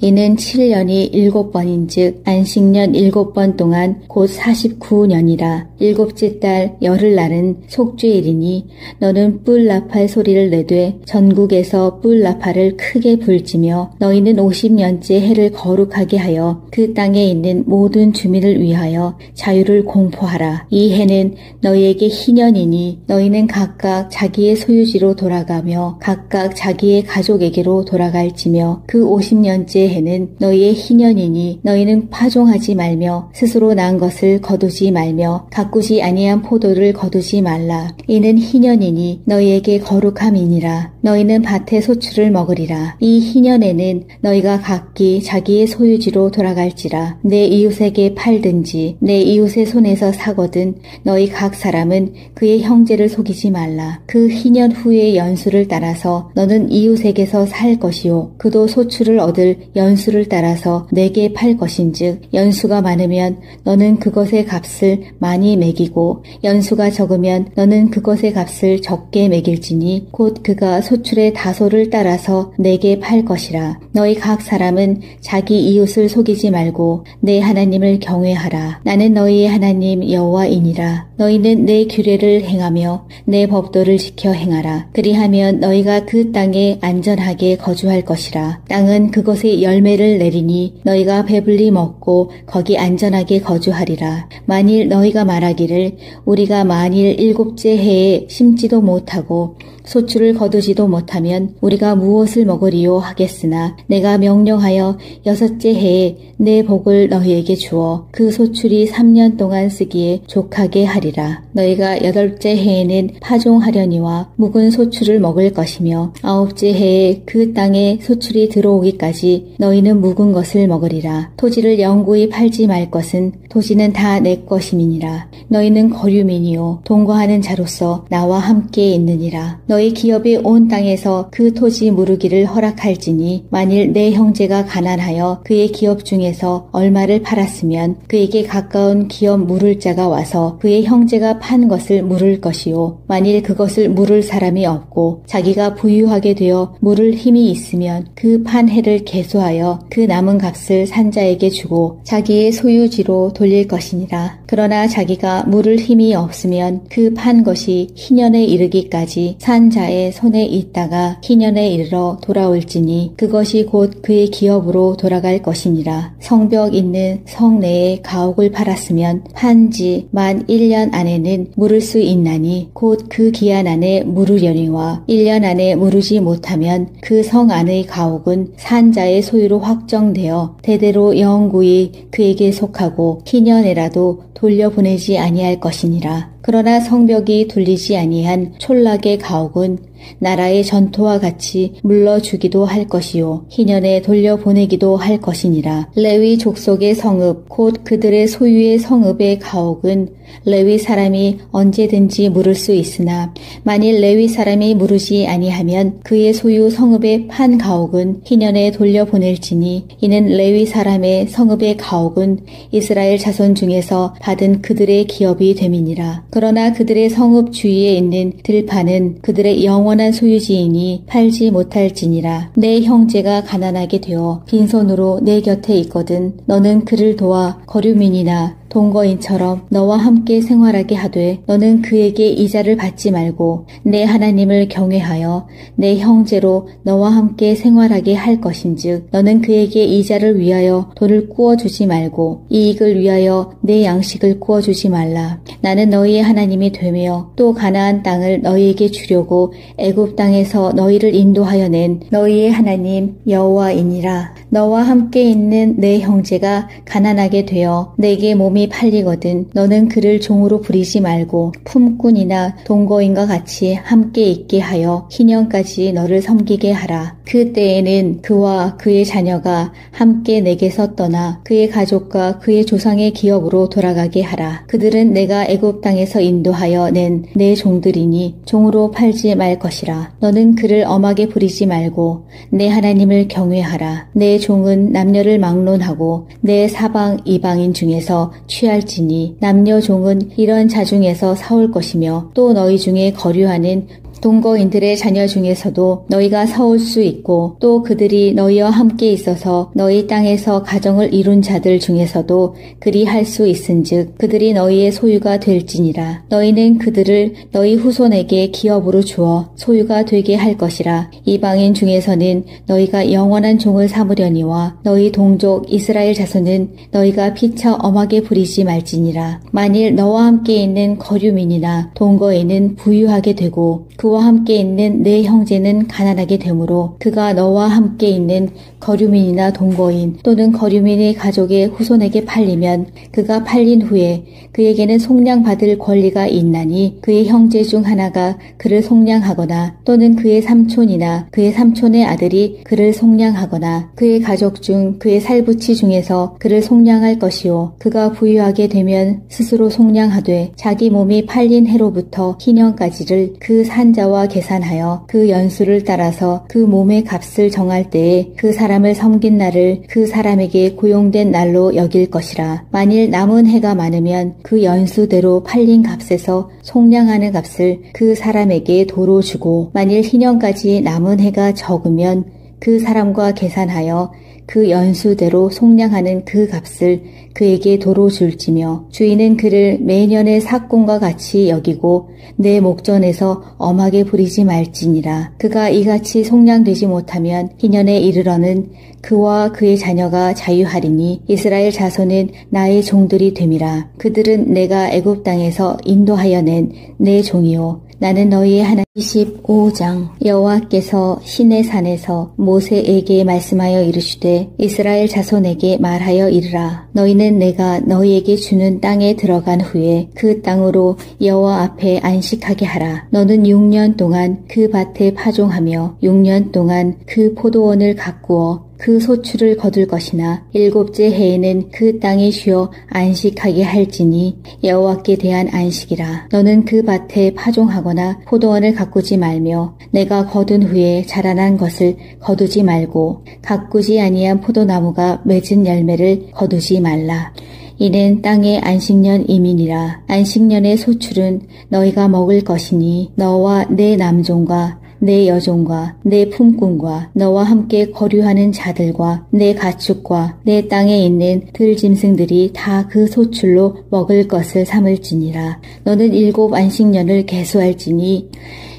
이는 7년이 7번인즉 안식년 7번 동안 곧 49년이라. 7째 달 열흘날은 속죄일이니 너는 뿔 나팔 소리를 내되 전국에서 뿔 나팔을 크게 불지며 너희는 50년째 해를 거룩하게 하여 그 땅에 있는 모든 주민을 위하여 자유를 공포하라. 이 해는 너희에게 희년이니 너희는 각각 자기의 소유지로 돌아가며 각각 자기의 가족에게로 돌아갈지며 그 50년째 해는 너희의 희년이니 너희는 파종하지 말며 스스로 난 것을 거두지 말며 가꾸지 아니한 포도를 거두지 말라. 이는 희년이니 너희에게 거룩함이니라. 너희는 밭의 소출을 먹으리라. 이 희년에는 너희가 각기 자기의 소유지로 돌아갈지라. 내 이웃에게 팔든지 내 이웃의 손에서 사거든 너희 각 사람은 그의 형제를 속이지 말라. 그 희년 후의 연수를 따라서 너는 이웃에게서 살 것이요 그도 소출을 얻을 연수를 따라서 내게 팔 것인즉 연수가 많으면 너는 그것의 값을 많이 매기고 연수가 적으면 너는 그것의 값을 적게 매길지니 곧 그가 소출의 다소를 따라서 내게 팔 것이라. 너희 각 사람은 자기 이웃을 속이지 말고 내 하나님을 경외하라. 나는 너희의 하나님 여호와이니라. 너희는 내 규례를 행하며 내 법도를 지켜 행하라. 그리하면 너희가 그 땅에 안전하게 거주할 것이라. 땅은 그것의 열매를 내리니 너희가 배불리 먹고 거기 안전하게 거주하리라. 만일 너희가 말하기를 우리가 만일 7째 해에 심지도 못하고 소출을 거두지도 못하면 우리가 무엇을 먹으리요 하겠으나 내가 명령하여 6째 해에 내 복을 너희에게 주어 그 소출이 3년 동안 쓰기에 족하게 하리라. 너희가 8째 해에는 파종하려니와 묵은 소출을 먹을 것이며 9째 해에 그 땅에 소출이 들어오기까지 너희는 묵은 것을 먹으리라. 토지를 영구히 팔지 말 것은 토지는 다 내 것임이니라. 너희는 거류민이요 동거하는 자로서 나와 함께 있느니라. 너희 기업이 온 땅에서 그 토지 무르기를 허락할지니 만일 내 형제가 가난하여 그의 기업 중에서 얼마를 팔았으면 그에게 가까운 기업 물을 자가 와서 그의 형제가 판 것을 물을 것이요 만일 그것을 물을 사람이 없고 자기가 부유하게 되어 물을 힘이 있으면 그 판 해를 계수하여 그 남은 값을 산자에게 주고 자기의 소유지로 돌릴 것이니라. 그러나 자기가 물을 힘이 없으면 그 판 것이 희년에 이르기까지 산자의 손에 있다가 희년에 이르러 돌아올지니 그것이 곧 그의 기업으로 돌아갈 것이니라. 성벽 있는 성 내에 가옥을 팔았으면 판지 만 1년 안에는 물을 수 있나니 곧 그 기한 안에 물으려니와 1년 안에 물으지 못하면 그 성 안의 가옥은 산자의 소유로 확정되어 대대로 영구히 그에게 속하고 희년에라도 돌려보내지 아니할 것이니라. 그러나 성벽이 둘리지 아니한 촌락의 가옥은 나라의 전토와 같이 물러주기도 할 것이요 희년에 돌려보내기도 할 것이니라. 레위 족속의 성읍 곧 그들의 소유의 성읍의 가옥은 레위 사람이 언제든지 물을 수 있으나 만일 레위 사람이 물으지 아니하면 그의 소유 성읍의 판 가옥은 희년에 돌려보낼지니 이는 레위 사람의 성읍의 가옥은 이스라엘 자손 중에서 받은 그들의 기업이 됨이니라. 그러나 그들의 성읍 주위에 있는 들판은 그들의 영원한 소유지이니 팔지 못할지니라. 내 형제가 가난하게 되어 빈손으로 내 곁에 있거든 너는 그를 도와 거류민이나 동거인처럼 너와 함께 생활하게 하되 너는 그에게 이자를 받지 말고 내 하나님을 경외하여 내 형제로 너와 함께 생활하게 할 것인즉 너는 그에게 이자를 위하여 돈을 꾸어주지 말고 이익을 위하여 내 양식을 꾸어주지 말라. 나는 너희의 하나님이 되며 또 가나안 땅을 너희에게 주려고 애굽 땅에서 너희를 인도하여 낸 너희의 하나님 여호와이니라. 너와 함께 있는 내 형제가 가난하게 되어 내게 몸이 팔리거든 너는 그를 종으로 부리지 말고 품꾼이나 동거인과 같이 함께 있게 하여 희년까지 너를 섬기게 하라. 그 때에는 그와 그의 자녀가 함께 내게서 떠나 그의 가족과 그의 조상의 기업으로 돌아가게 하라. 그들은 내가 애굽 땅에서 인도하여 낸 내 종들이니 종으로 팔지 말 것이라. 너는 그를 엄하게 부리지 말고 내 하나님을 경외하라. 내 종은 남녀를 막론하고 내 사방 이방인 중에서 취할지니 남녀 종은 이런 자 중에서 사올 것이며 또 너희 중에 거류하는 동거인들의 자녀 중에서도 너희가 사올 수 있고 또 그들이 너희와 함께 있어서 너희 땅에서 가정을 이룬 자들 중에서도 그리 할 수 있은즉 그들이 너희의 소유가 될지니라. 너희는 그들을 너희 후손에게 기업으로 주어 소유가 되게 할 것이라. 이방인 중에서는 너희가 영원한 종을 삼으려니와 너희 동족 이스라엘 자손은 너희가 피차 엄하게 부리지 말지니라. 만일 너와 함께 있는 거류민이나 동거인은 부유하게 되고 그와 함께 있는 내 형제는 가난하게 되므로 그가 너와 함께 있는 거류민이나 동거인 또는 거류민의 가족의 후손에게 팔리면 그가 팔린 후에 그에게는 속량받을 권리가 있나니 그의 형제 중 하나가 그를 속량하거나 또는 그의 삼촌이나 그의 삼촌의 아들이 그를 속량하거나 그의 가족 중 그의 살부치 중에서 그를 속량할 것이요 그가 부유하게 되면 스스로 속량하되 자기 몸이 팔린 해로부터 희년까지를 그 산자와 계산하여 그 연수를 따라서 그 몸의 값을 정할 때에 그 사람을 섬긴 날을 그 사람에게 고용된 날로 여길 것이라. 만일 남은 해가 많으면 그 연수대로 팔린 값에서 속량하는 값을 그 사람에게 도로 주고 만일 희년까지 남은 해가 적으면 그 사람과 계산하여 그 연수대로 속량하는 그 값을 그에게 도로 줄지며 주인은 그를 매년의 삭공과 같이 여기고 내 목전에서 엄하게 부리지 말지니라. 그가 이같이 속량되지 못하면 희년에 이르러는 그와 그의 자녀가 자유하리니 이스라엘 자손은 나의 종들이 됨이라. 그들은 내가 애굽 땅에서 인도하여 낸 내 종이요 나는 너희의 하나님. 25장. 여호와께서 시내산에서 모세에게 말씀하여 이르시되 이스라엘 자손에게 말하여 이르라. 너희는 내가 너희에게 주는 땅에 들어간 후에 그 땅으로 여호와 앞에 안식하게 하라. 너는 6년 동안 그 밭에 파종하며 6년 동안 그 포도원을 가꾸어 그 소출을 거둘 것이나 7째 해에는 그 땅에 쉬어 안식하게 할지니 여호와께 대한 안식이라. 너는 그 밭에 파종하거나 포도원을 가꾸지 말며 내가 거둔 후에 자라난 것을 거두지 말고 가꾸지 아니한 포도나무가 맺은 열매를 거두지 말라. 이는 땅의 안식년 이민이라. 안식년의 소출은 너희가 먹을 것이니 너와 내 남종과 내 여종과 내 품꾼과 너와 함께 거류하는 자들과 내 가축과 내 땅에 있는 들짐승들이 다 그 소출로 먹을 것을 삼을지니라. 너는 7 안식년을 계수할지니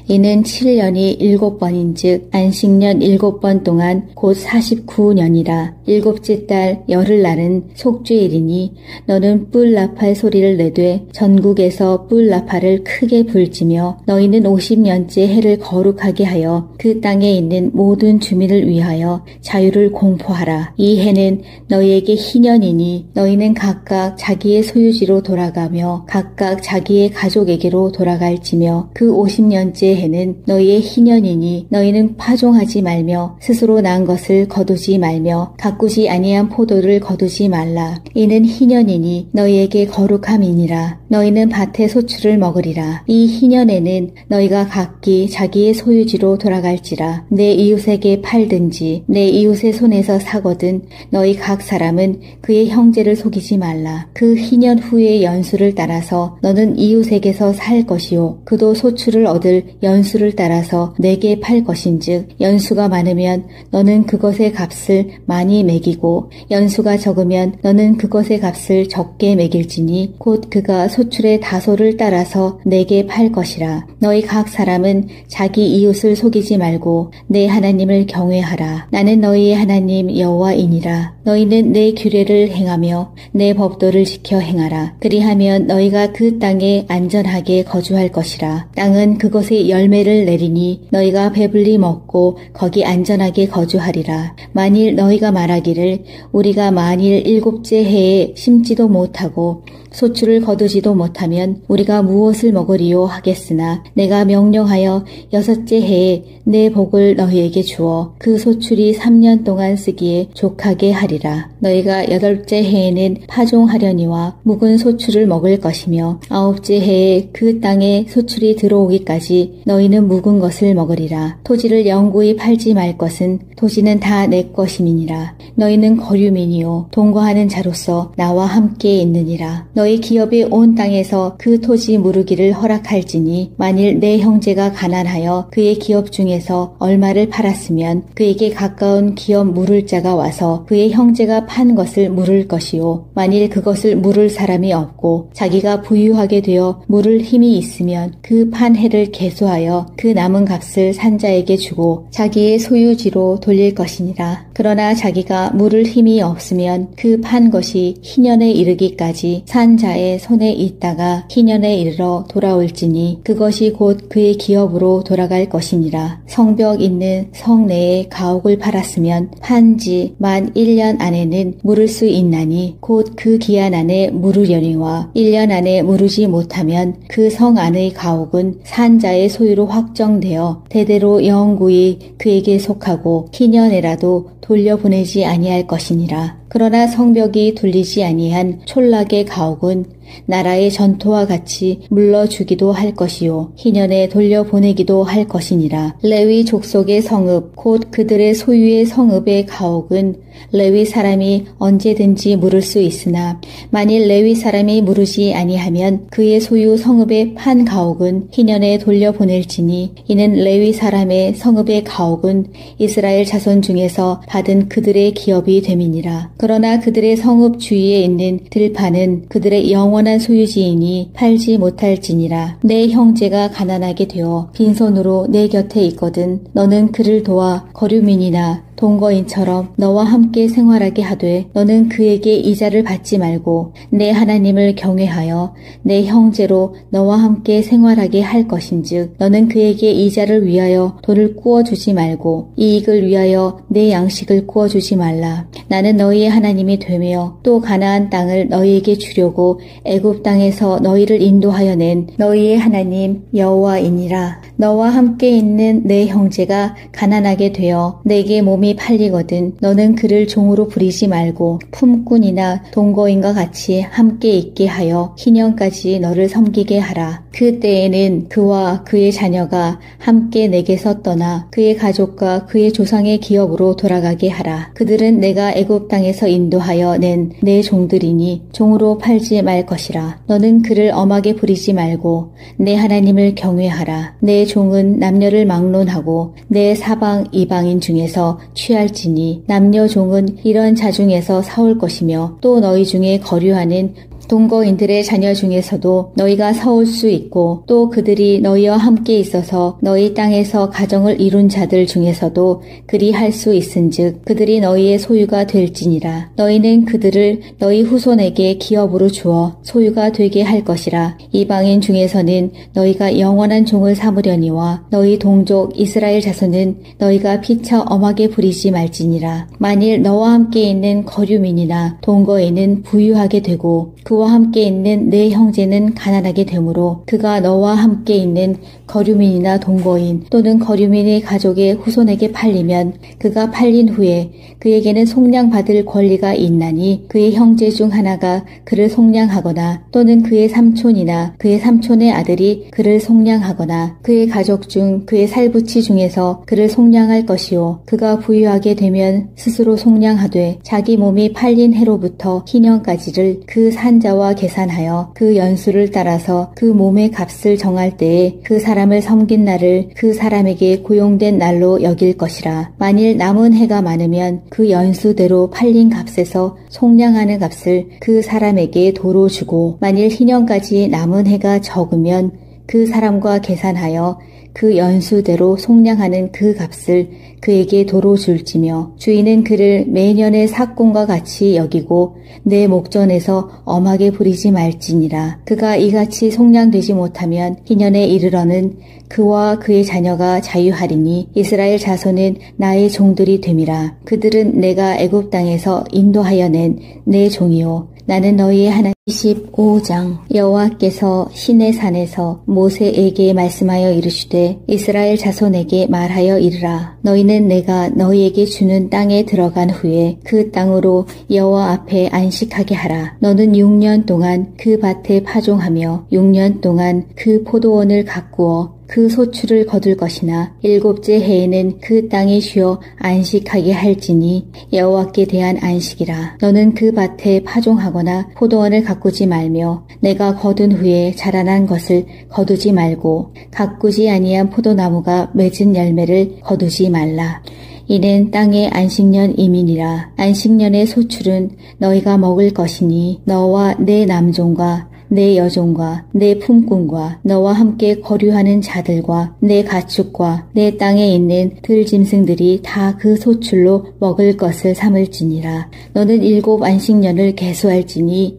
이는 7년이 7번인즉 안식년 7번 동안 곧 49년이라. 7째 달 열흘날은 속죄일이니 너는 뿔 나팔 소리를 내되 전국에서 뿔 나팔을 크게 불지며 너희는 50년째 해를 거룩하게 하여 그 땅에 있는 모든 주민을 위하여 자유를 공포하라. 이 해는 너희에게 희년이니 너희는 각각 자기의 소유지로 돌아가며 각각 자기의 가족에게로 돌아갈지며 그 50년째 해는 너희의 희년이니 너희는 파종하지 말며 스스로 난 것을 거두지 말며 가꾸지 아니한 포도를 거두지 말라. 이는 희년이니 너희에게 거룩함이니라. 너희는 밭의 소출을 먹으리라. 이 희년에는 너희가 각기 자기의 소유지로 돌아갈지라. 내 이웃에게 팔든지 내 이웃의 손에서 사거든 너희 각 사람은 그의 형제를 속이지 말라. 그 희년 후의 연수를 따라서 너는 이웃에게서 살 것이요 그도 소출을 얻을 연수를 따라서 내게 팔 것인즉 연수가 많으면 너는 그것의 값을 많이 매기고 연수가 적으면 너는 그것의 값을 적게 매길지니 곧 그가 소출의 다소를 따라서 내게 팔 것이라. 너희 각 사람은 자기 이웃을 속이지 말고 내 하나님을 경외하라. 나는 너희의 하나님 여호와이니라. 너희는 내 규례를 행하며 내 법도를 지켜 행하라. 그리하면 너희가 그 땅에 안전하게 거주할 것이라. 땅은 그것의 열매를 내리니 너희가 배불리 먹고 거기 안전하게 거주하리라. 만일 너희가 말하기를 우리가 만일 7째 해에 심지도 못하고 소출을 거두지도 못하면 우리가 무엇을 먹으리요 하겠으나 내가 명령하여 6째 해에 내 복을 너희에게 주어 그 소출이 3년 동안 쓰기에 족하게 하리라. 너희가 8째 해에는 파종하려니와 묵은 소출을 먹을 것이며 9째 해에 그 땅에 소출이 들어오기까지 너희는 묵은 것을 먹으리라. 토지를 영구히 팔지 말 것은 토지는 다 내 것임이니라. 너희는 거류민이요 동거하는 자로서 나와 함께 있느니라. 너희 기업이 온 땅에서 그 토지 무르기를 허락할지니 만일 내 형제가 가난하여 그의 기업 중에서 얼마를 팔았으면 그에게 가까운 기업 물을 자가 와서 그의 형제가 판 것을 물을 것이요 만일 그것을 물을 사람이 없고 자기가 부유하게 되어 물을 힘이 있으면 그 판 해를 계수하여 그 남은 값을 산자에게 주고 자기의 소유지로 돌릴 것이니라. 그러나 자기가 물을 힘이 없으면 그 판 것이 희년에 이르기까지 산자의 손에 있다가 희년에 이르러 돌아올지니 그것이 곧 그의 기업으로 돌아갈 것이니라. 성벽 있는 성 내에 가옥을 팔았으면 판지 만 1년 안에는 물을 수 있나니 곧 그 기한 안에 물으려니와 1년 안에 물으지 못하면 그 성 안의 가옥은 산자의 소유로 확정되어 대대로 영구히 그에게 속하고 희년에라도 돌려보내지 아니할 것이니라. 그러나 성벽이 둘리지 아니한 촌락의 가옥은 나라의 전토와 같이 물러주기도 할 것이요 희년에 돌려보내기도 할 것이니라. 레위 족속의 성읍 곧 그들의 소유의 성읍의 가옥은 레위 사람이 언제든지 물을 수 있으나 만일 레위 사람이 물으지 아니하면 그의 소유 성읍의 판 가옥은 희년에 돌려보낼지니 이는 레위 사람의 성읍의 가옥은 이스라엘 자손 중에서 받은 그들의 기업이 됨이니라. 그러나 그들의 성읍 주위에 있는 들판은 그들의 영원한 소유지이니 팔지 못할지니라. 내 형제가 가난하게 되어 빈손으로 내 곁에 있거든 너는 그를 도와 거류민이나 동거인처럼 너와 함께 생활하게 하되 너는 그에게 이자를 받지 말고 내 하나님을 경외하여 내 형제로 너와 함께 생활하게 할 것인즉 너는 그에게 이자를 위하여 돈을 꾸어주지 말고 이익을 위하여 내 양식을 꾸어주지 말라. 나는 너희의 하나님이 되며 또 가나안 땅을 너희에게 주려고 애굽 땅에서 너희를 인도하여 낸 너희의 하나님 여호와이니라. 너와 함께 있는 내 형제가 가난하게 되어 내게 몸이 팔리거든 너는 그를 종으로 부리지 말고 품꾼이나 동거인과 같이 함께 있게 하여 희년까지 너를 섬기게 하라. 그 때에는 그와 그의 자녀가 함께 내게서 떠나 그의 가족과 그의 조상의 기업으로 돌아가게 하라. 그들은 내가 애굽 땅에서 인도하여 낸 내 종들이니 종으로 팔지 말 것이라. 너는 그를 엄하게 부리지 말고 내 하나님을 경외하라. 내 종은 남녀를 막론하고 내 사방 이방인 중에서 취할지니 남녀 종은 이런 자 중에서 사올 것이며 또 너희 중에 거류하는 동거인들의 자녀 중에서도 너희가 사올 수 있고 또 그들이 너희와 함께 있어서 너희 땅에서 가정을 이룬 자들 중에서도 그리 할 수 있은즉 그들이 너희의 소유가 될지니라. 너희는 그들을 너희 후손에게 기업으로 주어 소유가 되게 할 것이라. 이방인 중에서는 너희가 영원한 종을 삼으려니와 너희 동족 이스라엘 자손은 너희가 피차 엄하게 부리지 말지니라. 만일 너와 함께 있는 거류민이나 동거인은 부유하게 되고 그와 함께 있는 내 형제는 가난하게 되므로 그가 너와 함께 있는 거류민이나 동거인 또는 거류민의 가족의 후손에게 팔리면 그가 팔린 후에 그에게는 속량받을 권리가 있나니 그의 형제 중 하나가 그를 속량하거나 또는 그의 삼촌이나 그의 삼촌의 아들이 그를 속량하거나 그의 가족 중 그의 살부치 중에서 그를 속량할 것이요 그가 부유하게 되면 스스로 속량하되 자기 몸이 팔린 해로부터 희년까지를 그 산자와 계산하여 그 연수를 따라서 그 몸의 값을 정할 때에 그 사람을 섬긴 날을 그 사람에게 고용된 날로 여길 것이라. 만일 남은 해가 많으면 그 연수대로 팔린 값에서 속량하는 값을 그 사람에게 도로 주고 만일 희년까지 남은 해가 적으면 그 사람과 계산하여 그 연수대로 속량하는 그 값을 그에게 도로 줄지며 주인은 그를 매년의 삭공과 같이 여기고 내 목전에서 엄하게 부리지 말지니라. 그가 이같이 속량되지 못하면 희년에 이르러는 그와 그의 자녀가 자유하리니 이스라엘 자손은 나의 종들이 됨이라. 그들은 내가 애굽 땅에서 인도하여 낸 내 종이요 나는 너희의 하나님. 25장. 여호와께서 시내산에서 모세에게 말씀하여 이르시되 이스라엘 자손에게 말하여 이르라. 너희는 내가 너희에게 주는 땅에 들어간 후에 그 땅으로 여호와 앞에 안식하게 하라. 너는 6년 동안 그 밭에 파종하며 6년 동안 그 포도원을 가꾸어 그 소출을 거둘 것이나 7째 해에는 그 땅에 쉬어 안식하게 할지니 여호와께 대한 안식이라. 너는 그 밭에 파종하거나 포도원을 가꾸지 말며 내가 거둔 후에 자라난 것을 거두지 말고 가꾸지 아니한 포도나무가 맺은 열매를 거두지 말라. 이는 땅의 안식년 이민이라. 안식년의 소출은 너희가 먹을 것이니 너와 내 남종과 내 여종과 내 품꾼과 너와 함께 거류하는 자들과 내 가축과 내 땅에 있는 들짐승들이 다 그 소출로 먹을 것을 삼을지니라. 너는 7 안식년을 계수할지니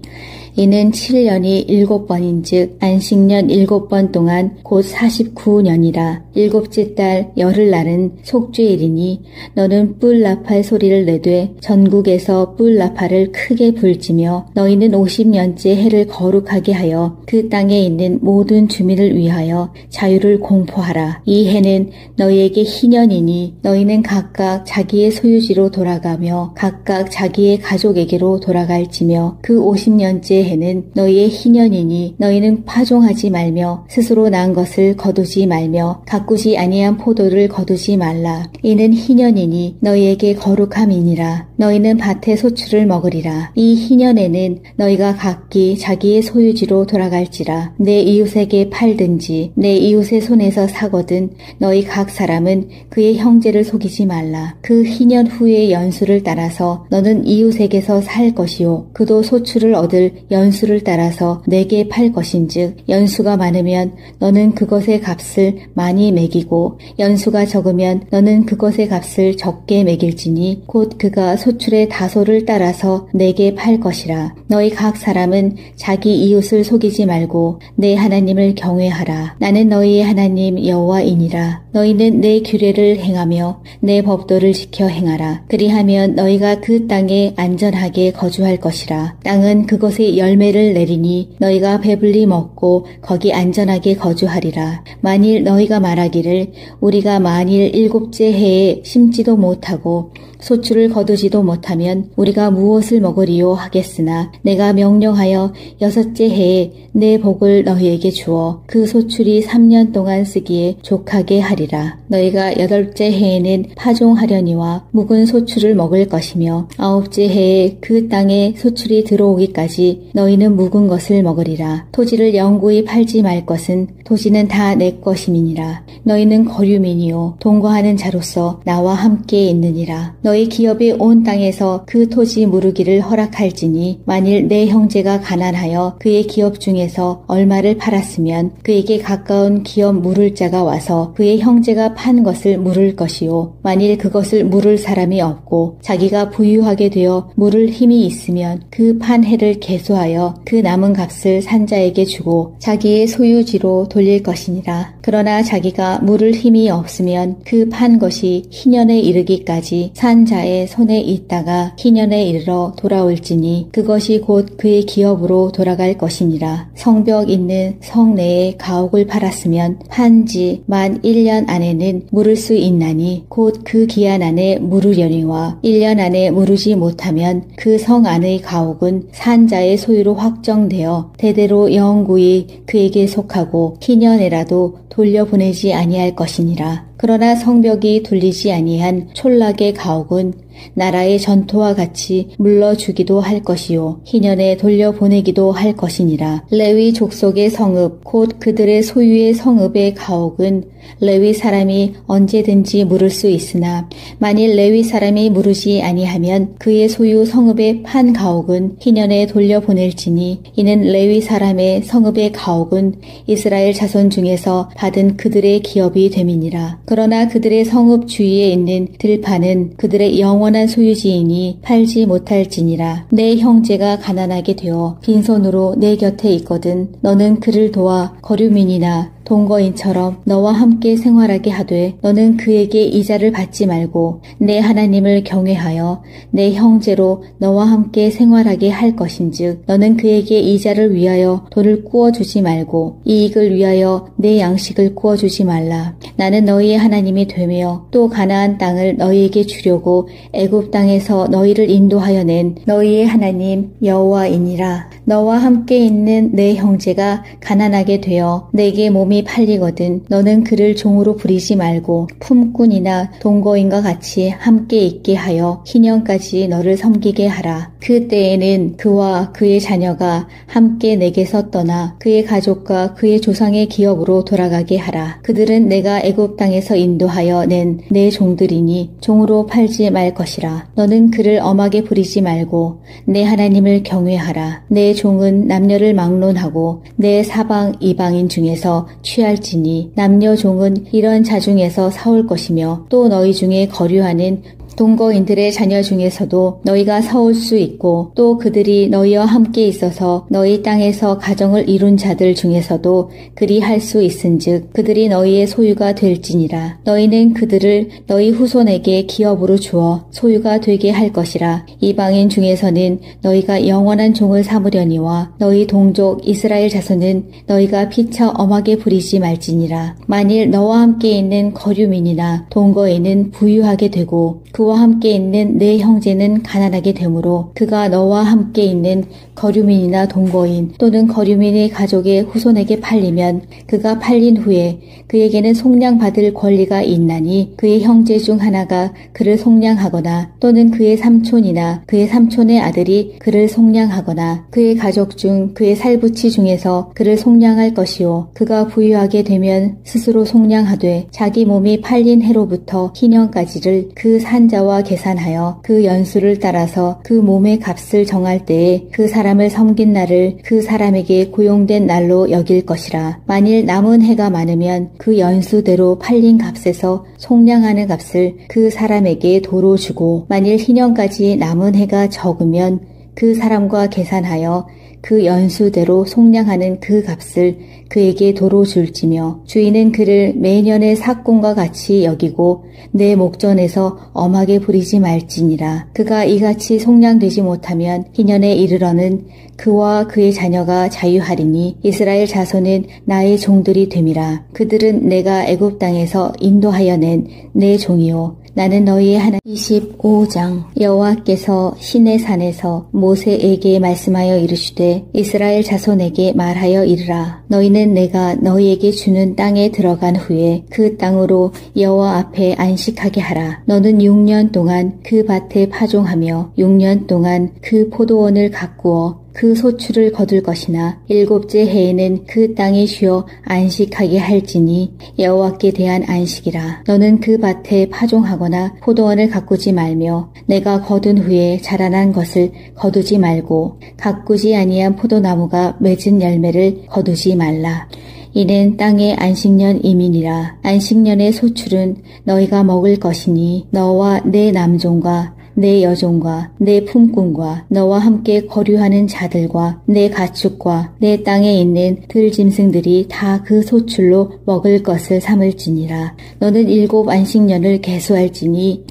이는 7년이 7번인즉 안식년 7번 동안 곧 49년이라. 7째 달 열흘날은 속죄일이니 너는 뿔 나팔 소리를 내되 전국에서 뿔 나팔을 크게 불지며 너희는 50년째 해를 거룩하게 하여 그 땅에 있는 모든 주민을 위하여 자유를 공포하라. 이 해는 너희에게 희년이니 너희는 각각 자기의 소유지로 돌아가며 각각 자기의 가족에게로 돌아갈지며 그 50년째 해는 너희의 희년이니 너희는 파종하지 말며 스스로 난 것을 거두지 말며 가꾸지 아니한 포도를 거두지 말라. 이는 희년이니 너희에게 거룩함이니라. 너희는 밭의 소출을 먹으리라. 이 희년에는 너희가 각기 자기의 소유지로 돌아갈지라. 내 이웃에게 팔든지 내 이웃의 손에서 사거든 너희 각 사람은 그의 형제를 속이지 말라. 그 희년 후의 연수를 따라서 너는 이웃에게서 살 것이요 그도 소출을 얻을 연수를 따라서 내게 팔 것인즉 연수가 많으면 너는 그것의 값을 많이 매기고 연수가 적으면 너는 그것의 값을 적게 매길지니 곧 그가 소출의 다소를 따라서 내게 팔 것이라. 너희 각 사람은 자기 이웃을 속이지 말고 내 하나님을 경외하라. 나는 너희의 하나님 여호와이니라. 너희는 내 규례를 행하며 내 법도를 지켜 행하라. 그리하면 너희가 그 땅에 안전하게 거주할 것이라. 땅은 그것의 열매를 내리니 너희가 배불리 먹고 거기 안전하게 거주하리라. 만일 너희가 말하기를 우리가 만일 7째 해에 심지도 못하고 소출을 거두지도 못하면 우리가 무엇을 먹으리요 하겠으나 내가 명령하여 6째 해에 내 복을 너희에게 주어 그 소출이 3년 동안 쓰기에 족하게 하리라. 너희가 8째 해에는 파종하려니와 묵은 소출을 먹을 것이며 9째 해에 그 땅에 소출이 들어오기까지 너희는 묵은 것을 먹으리라. 토지를 영구히 팔지 말 것은 토지는 다 내 것임이니라. 너희는 거류민이요 동거하는 자로서 나와 함께 있느니라. 너희 기업이 온 땅에서 그 토지 무르기를 허락할지니 만일 내 형제가 가난하여 그의 기업 중에서 얼마를 팔았으면 그에게 가까운 기업 물을 자가 와서 그의 형제가 판 것을 물을 것이요 만일 그것을 물을 사람이 없고 자기가 부유하게 되어 물을 힘이 있으면 그 판 해를 계수하여 그 남은 값을 산자에게 주고 자기의 소유지로 돌릴 것이니라. 그러나 자기가 물을 힘이 없으면 그 판 것이 희년에 이르기까지 산자의 손에 있다가 희년에 이르러 돌아올지니 그것이 곧 그의 기업으로 돌아갈 것이니라. 성벽 있는 성 내에 가옥을 팔았으면 판지 만 1년 안에는 물을 수 있나니 곧 그 기한 안에 물으려니와 1년 안에 물으지 못하면 그 성 안의 가옥은 산자의 소유로 확정되어 대대로 영구히 그에게 속하고 희년에라도 돌려보내지 아니할 것이니라. 그러나 성벽이 둘리지 아니한 촌락의 가옥은 나라의 전토와 같이 물러주기도 할 것이요 희년에 돌려보내기도 할 것이니라. 레위 족속의 성읍 곧 그들의 소유의 성읍의 가옥은 레위 사람이 언제든지 물을 수 있으나 만일 레위 사람이 물으지 아니하면 그의 소유 성읍의 판 가옥은 희년에 돌려보낼지니 이는 레위 사람의 성읍의 가옥은 이스라엘 자손 중에서 받은 그들의 기업이 됨이니라. 그러나 그들의 성읍 주위에 있는 들판은 그들의 영원한 소유지이니 팔지 못할지니라. 내 형제가 가난하게 되어 빈손으로 내 곁에 있거든 너는 그를 도와 거류민이나 동거인처럼 너와 함께 생활하게 하되 너는 그에게 이자를 받지 말고 내 하나님을 경외하여 내 형제로 너와 함께 생활하게 할 것인즉 너는 그에게 이자를 위하여 돈을 꾸어주지 말고 이익을 위하여 내 양식을 꾸어주지 말라. 나는 너희의 하나님이 되며 또 가나안 땅을 너희에게 주려고 애굽 땅에서 너희를 인도하여 낸 너희의 하나님 여호와이니라. 너와 함께 있는 내 형제가 가난하게 되어 내게 몸이 팔리거든 너는 그를 종으로 부리지 말고 품꾼이나 동거인과 같이 함께 있게 하여 희년까지 너를 섬기게 하라. 그 때에는 그와 그의 자녀가 함께 내게서 떠나 그의 가족과 그의 조상의 기업으로 돌아가게 하라. 그들은 내가 애굽 땅에서 인도하여 낸 내 종들이니 종으로 팔지 말 것이라. 너는 그를 엄하게 부리지 말고 내 하나님을 경외하라. 내 종은 남녀를 막론하고 내 사방 이방인 중에서 취할지니 남녀 종은 이런 자 중에서 사올 것이며 또 너희 중에 거류하는 동거인들의 자녀 중에서도 너희가 사올 수 있고 또 그들이 너희와 함께 있어서 너희 땅에서 가정을 이룬 자들 중에서도 그리 할 수 있은즉 그들이 너희의 소유가 될지니라. 너희는 그들을 너희 후손에게 기업으로 주어 소유가 되게 할 것이라. 이방인 중에서는 너희가 영원한 종을 삼으려니와 너희 동족 이스라엘 자손은 너희가 피차 엄하게 부리지 말지니라. 만일 너와 함께 있는 거류민이나 동거인은 부유하게 되고 그와 함께 있는 내 형제는 가난하게 되므로 그가 너와 함께 있는 거류민이나 동거인 또는 거류민의 가족의 후손에게 팔리면 그가 팔린 후에 그에게는 속량받을 권리가 있나니 그의 형제 중 하나가 그를 속량하거나 또는 그의 삼촌이나 그의 삼촌의 아들이 그를 속량하거나 그의 가족 중 그의 살부치 중에서 그를 속량할 것이요 그가 부유하게 되면 스스로 속량하되 자기 몸이 팔린 해로부터 희년까지를 그 산 성자와 계산하여 그 연수를 따라서 그 몸의 값을 정할 때에 그 사람을 섬긴 날을 그 사람에게 고용된 날로 여길 것이라. 만일 남은 해가 많으면 그 연수대로 팔린 값에서 속량하는 값을 그 사람에게 도로 주고, 만일 희년까지 남은 해가 적으면 그 사람과 계산하여 그 연수대로 속량하는 그 값을 그에게 도로 줄지며, 주인은 그를 매년의 삭공과 같이 여기고 내 목전에서 엄하게 부리지 말지니라. 그가 이같이 속량되지 못하면 희년에 이르러는 그와 그의 자녀가 자유하리니 이스라엘 자손은 나의 종들이 됨이라. 그들은 내가 애굽 땅에서 인도하여 낸 내 종이요 나는 너희의 하나님. 25장. 여호와께서 시내산에서 모세에게 말씀하여 이르시되 이스라엘 자손에게 말하여 이르라. 너희는 내가 너희에게 주는 땅에 들어간 후에 그 땅으로 여호와 앞에 안식하게 하라. 너는 6년 동안 그 밭에 파종하며 6년 동안 그 포도원을 가꾸어 그 소출을 거둘 것이나 7째 해에는 그 땅에 쉬어 안식하게 할지니 여호와께 대한 안식이라. 너는 그 밭에 파종하거나 포도원을 가꾸지 말며 내가 거둔 후에 자라난 것을 거두지 말고 가꾸지 아니한 포도나무가 맺은 열매를 거두지 말라. 이는 땅의 안식년 이민이라. 안식년의 소출은 너희가 먹을 것이니 너와 내 남종과 내 여종과 내 품꾼과 너와 함께 거류하는 자들과 내 가축과 내 땅에 있는 들짐승들이 다 그 소출로 먹을 것을 삼을지니라. 너는 7 안식년을 계수할지니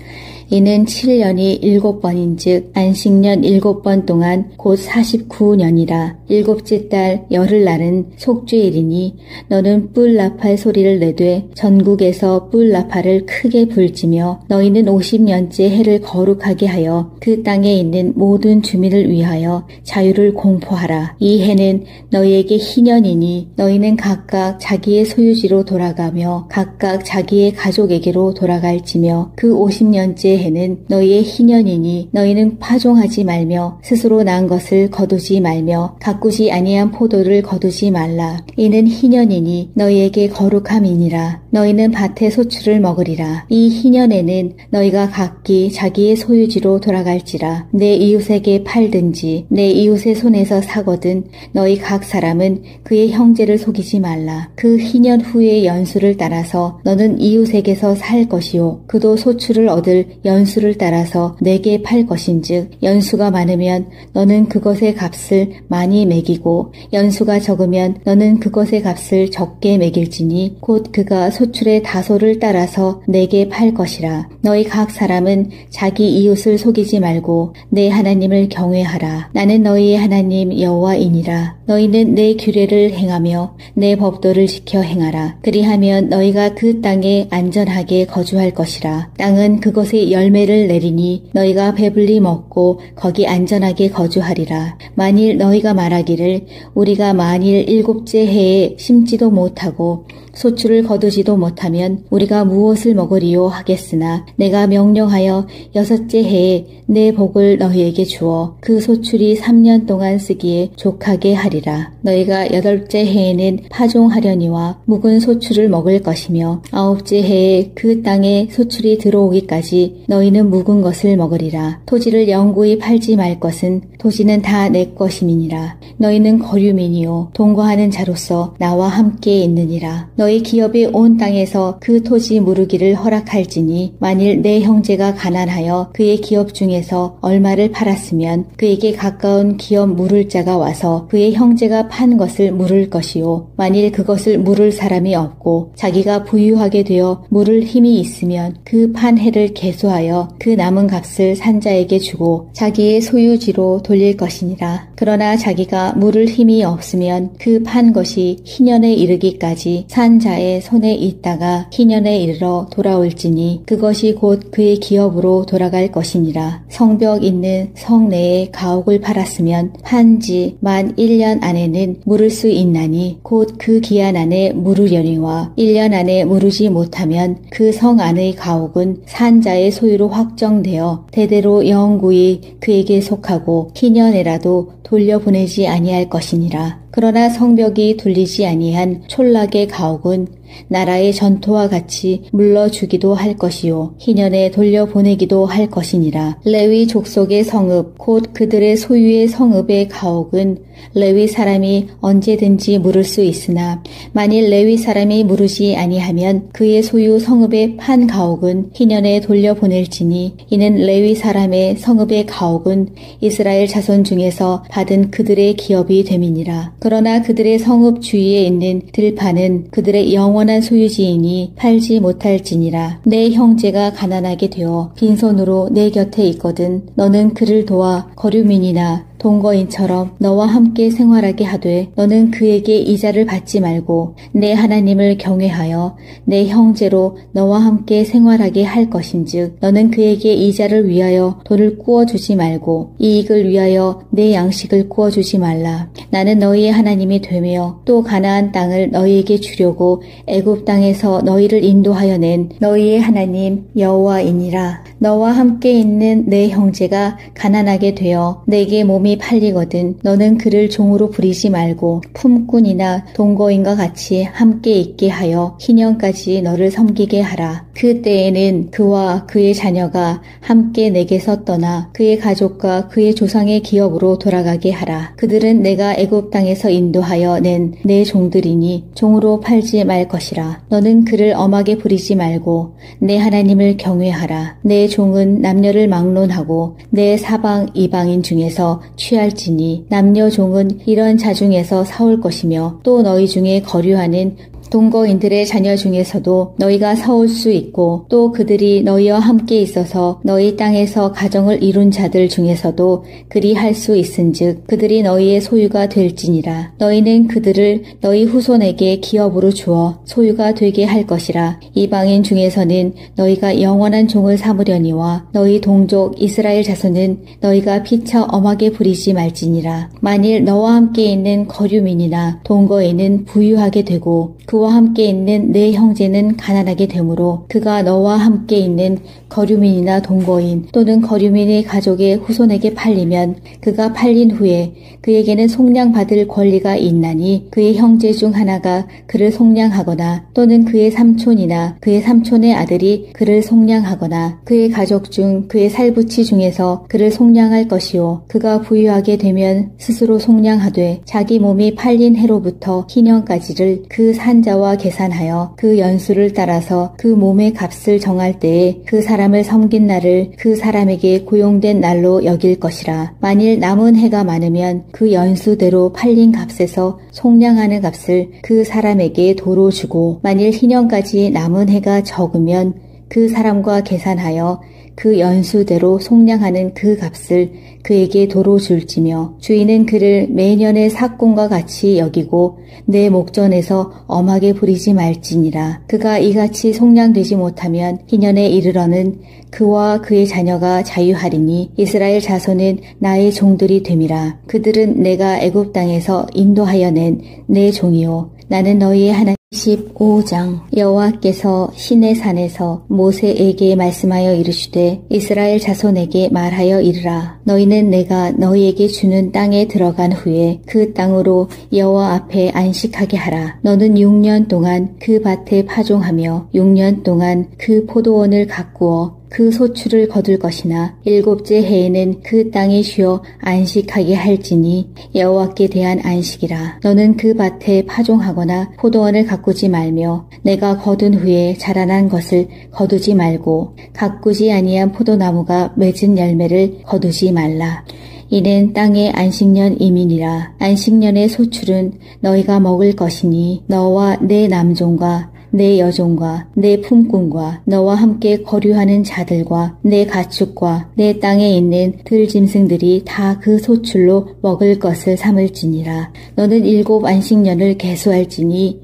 이는 7년이 7번인즉 안식년 7번 동안 곧 49년이라. 7째 달 열흘날은 속죄일이니 너는 뿔 나팔 소리를 내되 전국에서 뿔 나팔을 크게 불지며 너희는 50년째 해를 거룩하게 하여 그 땅에 있는 모든 주민을 위하여 자유를 공포하라. 이 해는 너희에게 희년이니 너희는 각각 자기의 소유지로 돌아가며 각각 자기의 가족에게로 돌아갈지며 그 50년째 해는 너희의 희년이니 너희는 파종하지 말며 스스로 난 것을 거두지 말며 가꾸지 아니한 포도를 거두지 말라. 이는 희년이니 너희에게 거룩함이니라. 너희는 밭의 소출을 먹으리라. 이 희년에는 너희가 각기 자기의 소유지로 돌아갈지라. 내 이웃에게 팔든지 내 이웃의 손에서 사거든 너희 각 사람은 그의 형제를 속이지 말라. 그 희년 후의 연수를 따라서 너는 이웃에게서 살 것이요 그도 소출을 얻을 연수를 따라서 내게 팔 것인즉 연수가 많으면 너는 그것의 값을 많이 매기고 연수가 적으면 너는 그것의 값을 적게 매길지니 곧 그가 소출의 다소를 따라서 내게 팔 것이라. 너희 각 사람은 자기 이웃을 속이지 말고 내 하나님을 경외하라. 나는 너희의 하나님 여호와이니라. 너희는 내 규례를 행하며 내 법도를 지켜 행하라. 그리하면 너희가 그 땅에 안전하게 거주할 것이라. 땅은 그것의 열매를 내리니 너희가 배불리 먹고 거기 안전하게 거주하리라. 만일 너희가 말하기를 우리가 만일 7째 해에 심지도 못하고 소출을 거두지도 못하면 우리가 무엇을 먹으리요 하겠으나 내가 명령하여 6째 해에 내 복을 너희에게 주어 그 소출이 3년 동안 쓰기에 족하게 하리라. 너희가 8째 해에는 파종하려니와 묵은 소출을 먹을 것이며 9째 해에 그 땅에 소출이 들어오기까지 너희는 묵은 것을 먹으리라. 토지를 영구히 팔지 말 것은 토지는 다 내 것임이니라. 너희는 거류민이요 동거하는 자로서 나와 함께 있느니라. 너희 기업이 온 땅에서 그 토지 무르기를 허락할지니 만일 내 형제가 가난하여 그의 기업 중에서 얼마를 팔았으면 그에게 가까운 기업 물을 자가 와서 그의 형제가 판 것을 물을 것이요 만일 그것을 물을 사람이 없고 자기가 부유하게 되어 물을 힘이 있으면 그 판 해를 계수하여 그 남은 값을 산자에게 주고 자기의 소유지로 돌릴 것이니라. 그러나 자기가 물을 힘이 없으면 그 판 것이 희년에 이르기까지 산자의 손에 있다가 희년에 이르러 돌아올지니 그것이 곧 그의 기업으로 돌아갈 것이니라. 성벽 있는 성 내에 가옥을 팔았으면 판지 만 1년 안에는 물을 수 있나니 곧 그 기한 안에 물으려니와 1년 안에 물으지 못하면 그 성 안의 가옥은 산자의 소유로 확정되어 대대로 영구히 그에게 속하고 희년에라도 돌려보내지 아니할 것이니라. 그러나 성벽이 둘리지 아니한 촌락의 가옥은 나라의 전토와 같이 물러주기도 할 것이요 희년에 돌려보내기도 할 것이니라. 레위 족속의 성읍 곧 그들의 소유의 성읍의 가옥은 레위 사람이 언제든지 물을 수 있으나 만일 레위 사람이 물으지 아니하면 그의 소유 성읍의 판 가옥은 희년에 돌려보낼지니 이는 레위 사람의 성읍의 가옥은 이스라엘 자손 중에서 받은 그들의 기업이 됨이니라. 그러나 그들의 성읍 주위에 있는 들판은 그들의 영원한 소유지이니 팔지 못할지니라. 내 형제가 가난하게 되어 빈손으로 내 곁에 있거든 너는 그를 도와 거류민이나 동거인처럼 너와 함께 생활하게 하되 너는 그에게 이자를 받지 말고 내 하나님을 경외하여 내 형제로 너와 함께 생활하게 할 것인즉 너는 그에게 이자를 위하여 돈을 꾸어주지 말고 이익을 위하여 내 양식을 꾸어주지 말라. 나는 너희의 하나님이 되며 또 가나안 땅을 너희에게 주려고 애굽 땅에서 너희를 인도하여 낸 너희의 하나님 여호와이니라. 너와 함께 있는 내 형제가 가난하게 되어 내게 몸이 팔리거든 너는 그를 종으로 부리지 말고 품꾼이나 동거인과 같이 함께 있게 하여 희년까지 너를 섬기게 하라. 그 때에는 그와 그의 자녀가 함께 내게서 떠나 그의 가족과 그의 조상의 기업으로 돌아가게 하라. 그들은 내가 애굽 땅에서 인도하여 낸 내 종들이니 종으로 팔지 말 것이라. 너는 그를 엄하게 부리지 말고 내 하나님을 경외하라. 내 종은 남녀를 막론하고 내 사방 이방인 중에서 취할지니 남녀 종은 이런 자 중에서 사올 것이며 또 너희 중에 거류하는 동거인들의 자녀 중에서도 너희가 사올 수 있고 또 그들이 너희와 함께 있어서 너희 땅에서 가정을 이룬 자들 중에서도 그리 할 수 있은즉 그들이 너희의 소유가 될지니라. 너희는 그들을 너희 후손에게 기업으로 주어 소유가 되게 할 것이라. 이방인 중에서는 너희가 영원한 종을 삼으려니와 너희 동족 이스라엘 자손은 너희가 피차 엄하게 부리지 말지니라. 만일 너와 함께 있는 거류민이나 동거인은 부유하게 되고 그와 함께 있는 내 형제는 가난하게 되므로 그가 너와 함께 있는 거류민이나 동거인 또는 거류민의 가족의 후손에게 팔리면 그가 팔린 후에 그에게는 속량받을 권리가 있나니 그의 형제 중 하나가 그를 속량하거나 또는 그의 삼촌이나 그의 삼촌의 아들이 그를 속량하거나 그의 가족 중 그의 살부치 중에서 그를 속량할 것이요 그가 부유하게 되면 스스로 속량하되 자기 몸이 팔린 해로부터 희년까지를 그 산자와 계산하여 그 연수를 따라서 그 몸의 값을 정할 때에 그 사람을 섬긴 날을 그 사람에게 고용된 날로 여길 것이라. 만일 남은 해가 많으면 그 연수대로 팔린 값에서 속량하는 값을 그 사람에게 도로 주고 만일 희년까지 남은 해가 적으면 그 사람과 계산하여 그 연수대로 속량하는 그 값을 그에게 도로 줄지며 주인은 그를 매년의 삭공과 같이 여기고 내 목전에서 엄하게 부리지 말지니라. 그가 이같이 속량되지 못하면 희년에 이르러는 그와 그의 자녀가 자유하리니 이스라엘 자손은 나의 종들이 됨이라. 그들은 내가 애굽 땅에서 인도하여 낸 내 종이요 나는 너희의 하나님. 15장 여호와께서 시내산에서 모세에게 말씀하여 이르시되 이스라엘 자손에게 말하여 이르라. 너희는 내가 너희에게 주는 땅에 들어간 후에 그 땅으로 여호와 앞에 안식하게 하라. 너는 6년 동안 그 밭에 파종하며 6년 동안 그 포도원을 가꾸어 그 소출을 거둘 것이나 7째 해에는 그 땅에 쉬어 안식하게 할지니 여호와께 대한 안식이라. 너는 그 밭에 파종하거나 포도원을 가꾸지 말며 내가 거둔 후에 자라난 것을 거두지 말고 가꾸지 아니한 포도나무가 맺은 열매를 거두지 말라. 이는 땅의 안식년 이민이라. 안식년의 소출은 너희가 먹을 것이니 너와 내 남종과 내 여종과 내 품꾼과 너와 함께 거류하는 자들과 내 가축과 내 땅에 있는 들짐승들이 다 그 소출로 먹을 것을 삼을지니라. 너는 7 안식년을 계수할지니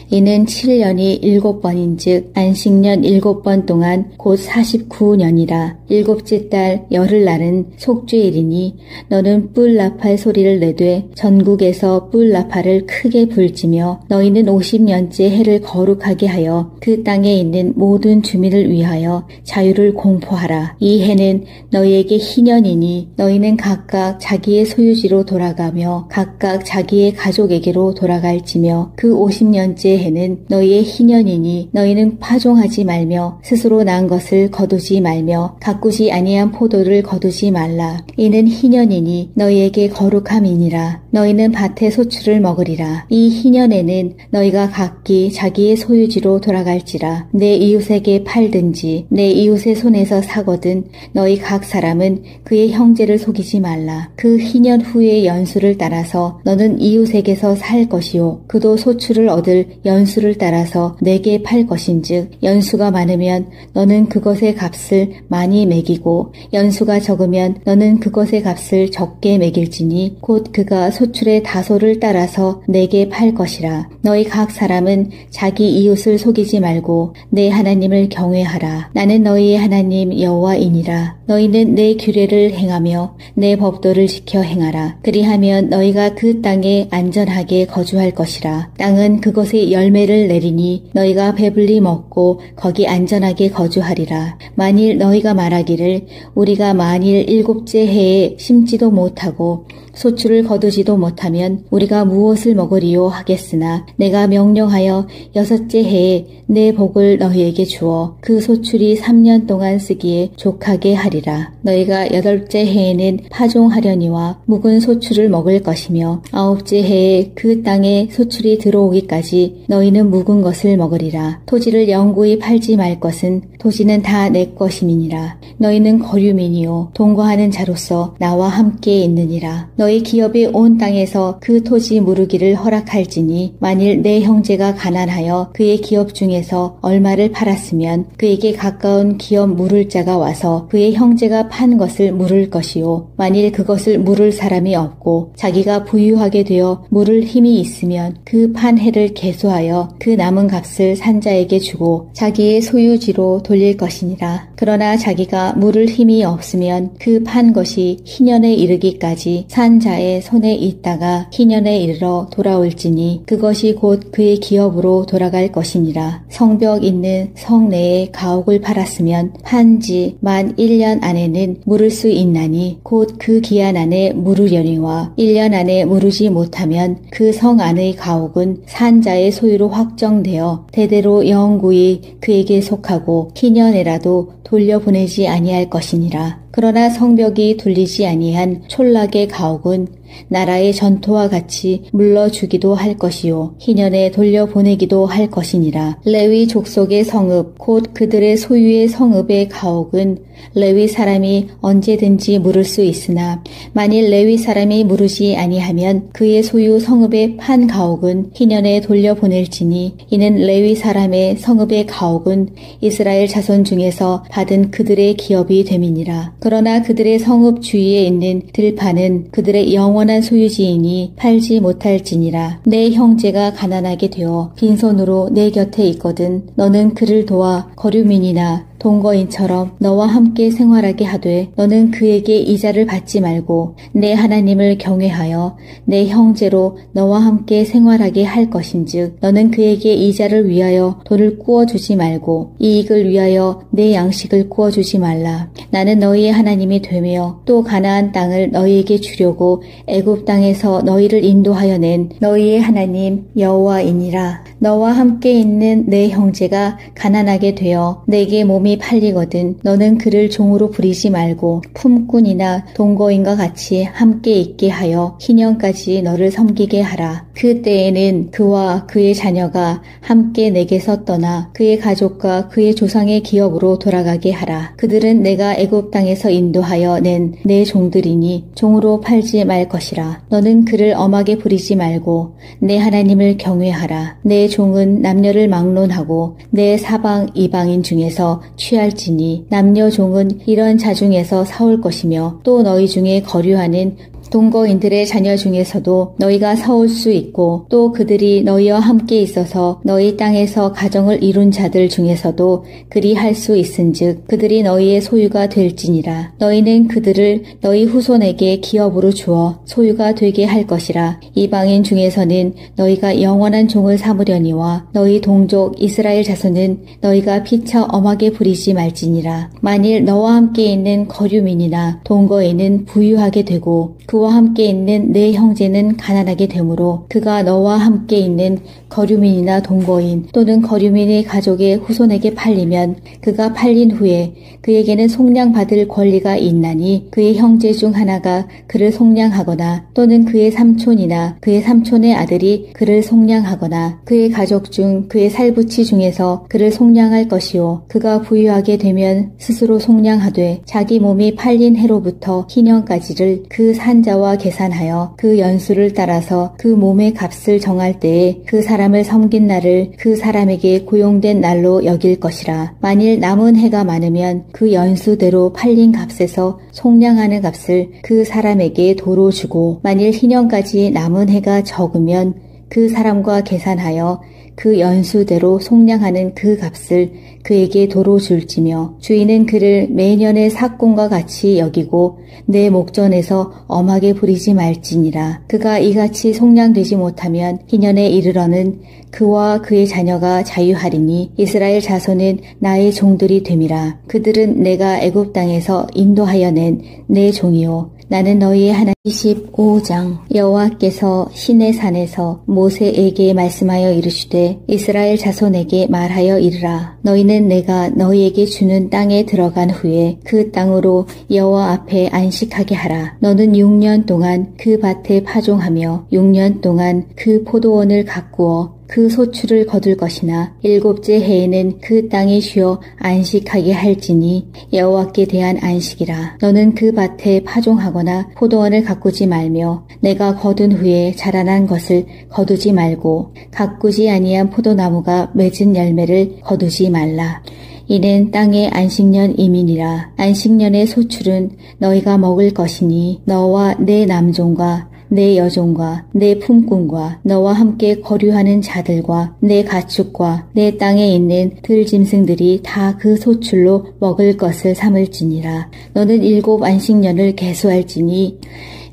이는 7년이 7번인즉 안식년 7번 동안 곧 49년이라. 7째 달 열흘날은 속죄일이니 너는 뿔 나팔 소리를 내되 전국에서 뿔 나팔을 크게 불지며 너희는 50년째 해를 거룩하게 하여 그 땅에 있는 모든 주민을 위하여 자유를 공포하라. 이 해는 너희에게 희년이니 너희는 각각 자기의 소유지로 돌아가며 각각 자기의 가족에게로 돌아갈지며 그 50년째 해는 너희의 희년이니 너희는 파종하지 말며 스스로 난 것을 거두지 말며 가꾸지 아니한 포도를 거두지 말라. 이는 희년이니 너희에게 거룩함이니라. 너희는 밭의 소출을 먹으리라. 이 희년에는 너희가 각기 자기의 소유지로 돌아갈지라. 내 이웃에게 팔든지 내 이웃의 손에서 사거든 너희 각 사람은 그의 형제를 속이지 말라. 그 희년 후의 연수를 따라서 너는 이웃에게서 살 것이요 그도 소출을 얻을 연수를 따라서 내게 팔 것인즉 연수가 많으면 너는 그것의 값을 많이 매기고 연수가 적으면 너는 그것의 값을 적게 매길지니 곧 그가 소출의 다소를 따라서 내게 팔 것이라. 너희 각 사람은 자기 이웃을 속이지 말고 내 하나님을 경외하라. 나는 너희의 하나님 여호와이니라. 너희는 내 규례를 행하며 내 법도를 지켜 행하라. 그리하면 너희가 그 땅에 안전하게 거주할 것이라. 땅은 그것의 열매를 내리니 너희가 배불리 먹고 거기 안전하게 거주하리라. 만일 너희가 말하기를 우리가 만일 7째 해에 심지도 못하고 소출을 거두지도 못하면 우리가 무엇을 먹으리요 하겠으나 내가 명령하여 6째 해에 내 복을 너희에게 주어 그 소출이 3년 동안 쓰기에 족하게 하리라. 너희가 8째 해에는 파종하려니와 묵은 소출을 먹을 것이며 9째 해에 그 땅에 소출이 들어오기까지 너희는 묵은 것을 먹으리라. 토지를 영구히 팔지 말 것은 토지는 다 내 것임이니라. 너희는 거류민이요 동거하는 자로서 나와 함께 있느니라. 너희 기업이 온 땅에서 그 토지 무르기를 허락할지니 만일 내 형제가 가난하여 그의 기업 중에서 얼마를 팔았으면 그에게 가까운 기업 물을 자가 와서 그의 형제가 판 것을 물을 것이요 만일 그것을 물을 사람이 없고 자기가 부유하게 되어 물을 힘이 있으면 그 판 해를 계수하여 그 남은 값을 산자에게 주고 자기의 소유지로 돌릴 것이니라. 그러나 자기가 물을 힘이 없으면 그 판 것이 희년에 이르기까지 산자의 손에 있다가 희년에 이르러 돌아올지니 그것이 곧 그의 기업으로 돌아갈 것이니라. 성벽 있는 성 내에 가옥을 팔았으면 판지 만 1년 안에는 물을 수 있나니 곧 그 기한 안에 물으려니와 1년 안에 물으지 못하면 그 성 안의 가옥은 산자의 소유로 확정되어 대대로 영구히 그에게 속하고 희년에라도 돌려보내지 아니할 것이니라. 그러나 성벽이 둘리지 아니한 촌락의 가옥은 나라의 전토와 같이 물러주기도 할 것이요 희년에 돌려보내기도 할 것이니라. 레위 족속의 성읍 곧 그들의 소유의 성읍의 가옥은 레위 사람이 언제든지 물을 수 있으나 만일 레위 사람이 물으지 아니하면 그의 소유 성읍의 판 가옥은 희년에 돌려보낼지니 이는 레위 사람의 성읍의 가옥은 이스라엘 자손 중에서 받은 그들의 기업이 됨이니라. 그러나 그들의 성읍 주위에 있는 들판은 그들의 영원한 소유지이니 팔지 못할지니라. 내 형제가 가난하게 되어 빈손으로 내 곁에 있거든 너는 그를 도와 거류민이나 동거인처럼 너와 함께 생활하게 하되 너는 그에게 이자를 받지 말고 내 하나님을 경외하여 내 형제로 너와 함께 생활하게 할 것인즉 너는 그에게 이자를 위하여 돈을 꾸어주지 말고 이익을 위하여 내 양식을 꾸어주지 말라. 나는 너희의 하나님이 되며 또 가나안 땅을 너희에게 주려고 애굽 땅에서 너희를 인도하여 낸 너희의 하나님 여호와이니라. 너와 함께 있는 내 형제가 가난하게 되어 내게 몸이 팔리거든 너는 그를 종으로 부리지 말고 품꾼이나 동거인과 같이 함께 있게 하여 희년까지 너를 섬기게 하라. 그 때에는 그와 그의 자녀가 함께 내게서 떠나 그의 가족과 그의 조상의 기업으로 돌아가게 하라. 그들은 내가 애굽 땅에서 인도하여 낸 내 종들이니 종으로 팔지 말 것이라. 너는 그를 엄하게 부리지 말고 내 하나님을 경외하라. 내 종은 남녀를 막론하고 내 사방 이방인 중에서 취할지니 남녀 종은 이런 자 중에서 사올 것이며 또 너희 중에 거류하는 동거인들의 자녀 중에서도 너희가 사올 수 있고 또 그들이 너희와 함께 있어서 너희 땅에서 가정을 이룬 자들 중에서도 그리 할 수 있은즉 그들이 너희의 소유가 될지니라. 너희는 그들을 너희 후손에게 기업으로 주어 소유가 되게 할 것이라. 이방인 중에서는 너희가 영원한 종을 삼으려니와 너희 동족 이스라엘 자손은 너희가 피차 엄하게 부리지 말지니라. 만일 너와 함께 있는 거류민이나 동거인은 부유하게 되고 그와 그와 함께 있는 내 형제는 가난하게 되므로 그가 너와 함께 있는 거류민이나 동거인 또는 거류민의 가족의 후손에게 팔리면 그가 팔린 후에 그에게는 속량받을 권리가 있나니 그의 형제 중 하나가 그를 속량하거나 또는 그의 삼촌이나 그의 삼촌의 아들이 그를 속량하거나 그의 가족 중 그의 살부치 중에서 그를 속량할 것이요 그가 부유하게 되면 스스로 속량하되 자기 몸이 팔린 해로부터 희년까지를 그 산자와 계산하여 그 연수를 따라서 그 몸의 값을 정할 때에 그 사람을 섬긴 날을 그 사람에게 고용된 날로 여길 것이라. 만일 남은 해가 많으면 그 연수대로 팔린 값에서 속량하는 값을 그 사람에게 도로 주고 만일 희년까지 남은 해가 적으면 그 사람과 계산하여 그 연수대로 속량하는 그 값을 그에게 도로 줄지며 주인은 그를 매년의 삭공과 같이 여기고 내 목전에서 엄하게 부리지 말지니라. 그가 이같이 속량되지 못하면 희년에 이르러는 그와 그의 자녀가 자유하리니 이스라엘 자손은 나의 종들이 됨이라. 그들은 내가 애굽 땅에서 인도하여 낸 내 종이요 나는 너희의 하나님. 25장. 여호와께서 시내 산에서 모세에게 말씀하여 이르시되 이스라엘 자손에게 말하여 이르라. 너희는 내가 너희에게 주는 땅에 들어간 후에 그 땅으로 여호와 앞에 안식하게 하라. 너는 6년 동안 그 밭에 파종하며 6년 동안 그 포도원을 가꾸어 그 소출을 거둘 것이나 7째 해에는 그 땅에 쉬어 안식하게 할지니 여호와께 대한 안식이라. 너는 그 밭에 파종하거나 포도원을 가꾸지 말며 내가 거둔 후에 자라난 것을 거두지 말고 가꾸지 아니한 포도나무가 맺은 열매를 거두지 말라. 이는 땅의 안식년 이민이라. 안식년의 소출은 너희가 먹을 것이니 너와 내 남종과 내 여종과 내 품꾼과 너와 함께 거류하는 자들과 내 가축과 내 땅에 있는 들짐승들이 다 그 소출로 먹을 것을 삼을지니라. 너는 7 안식년을 계수할지니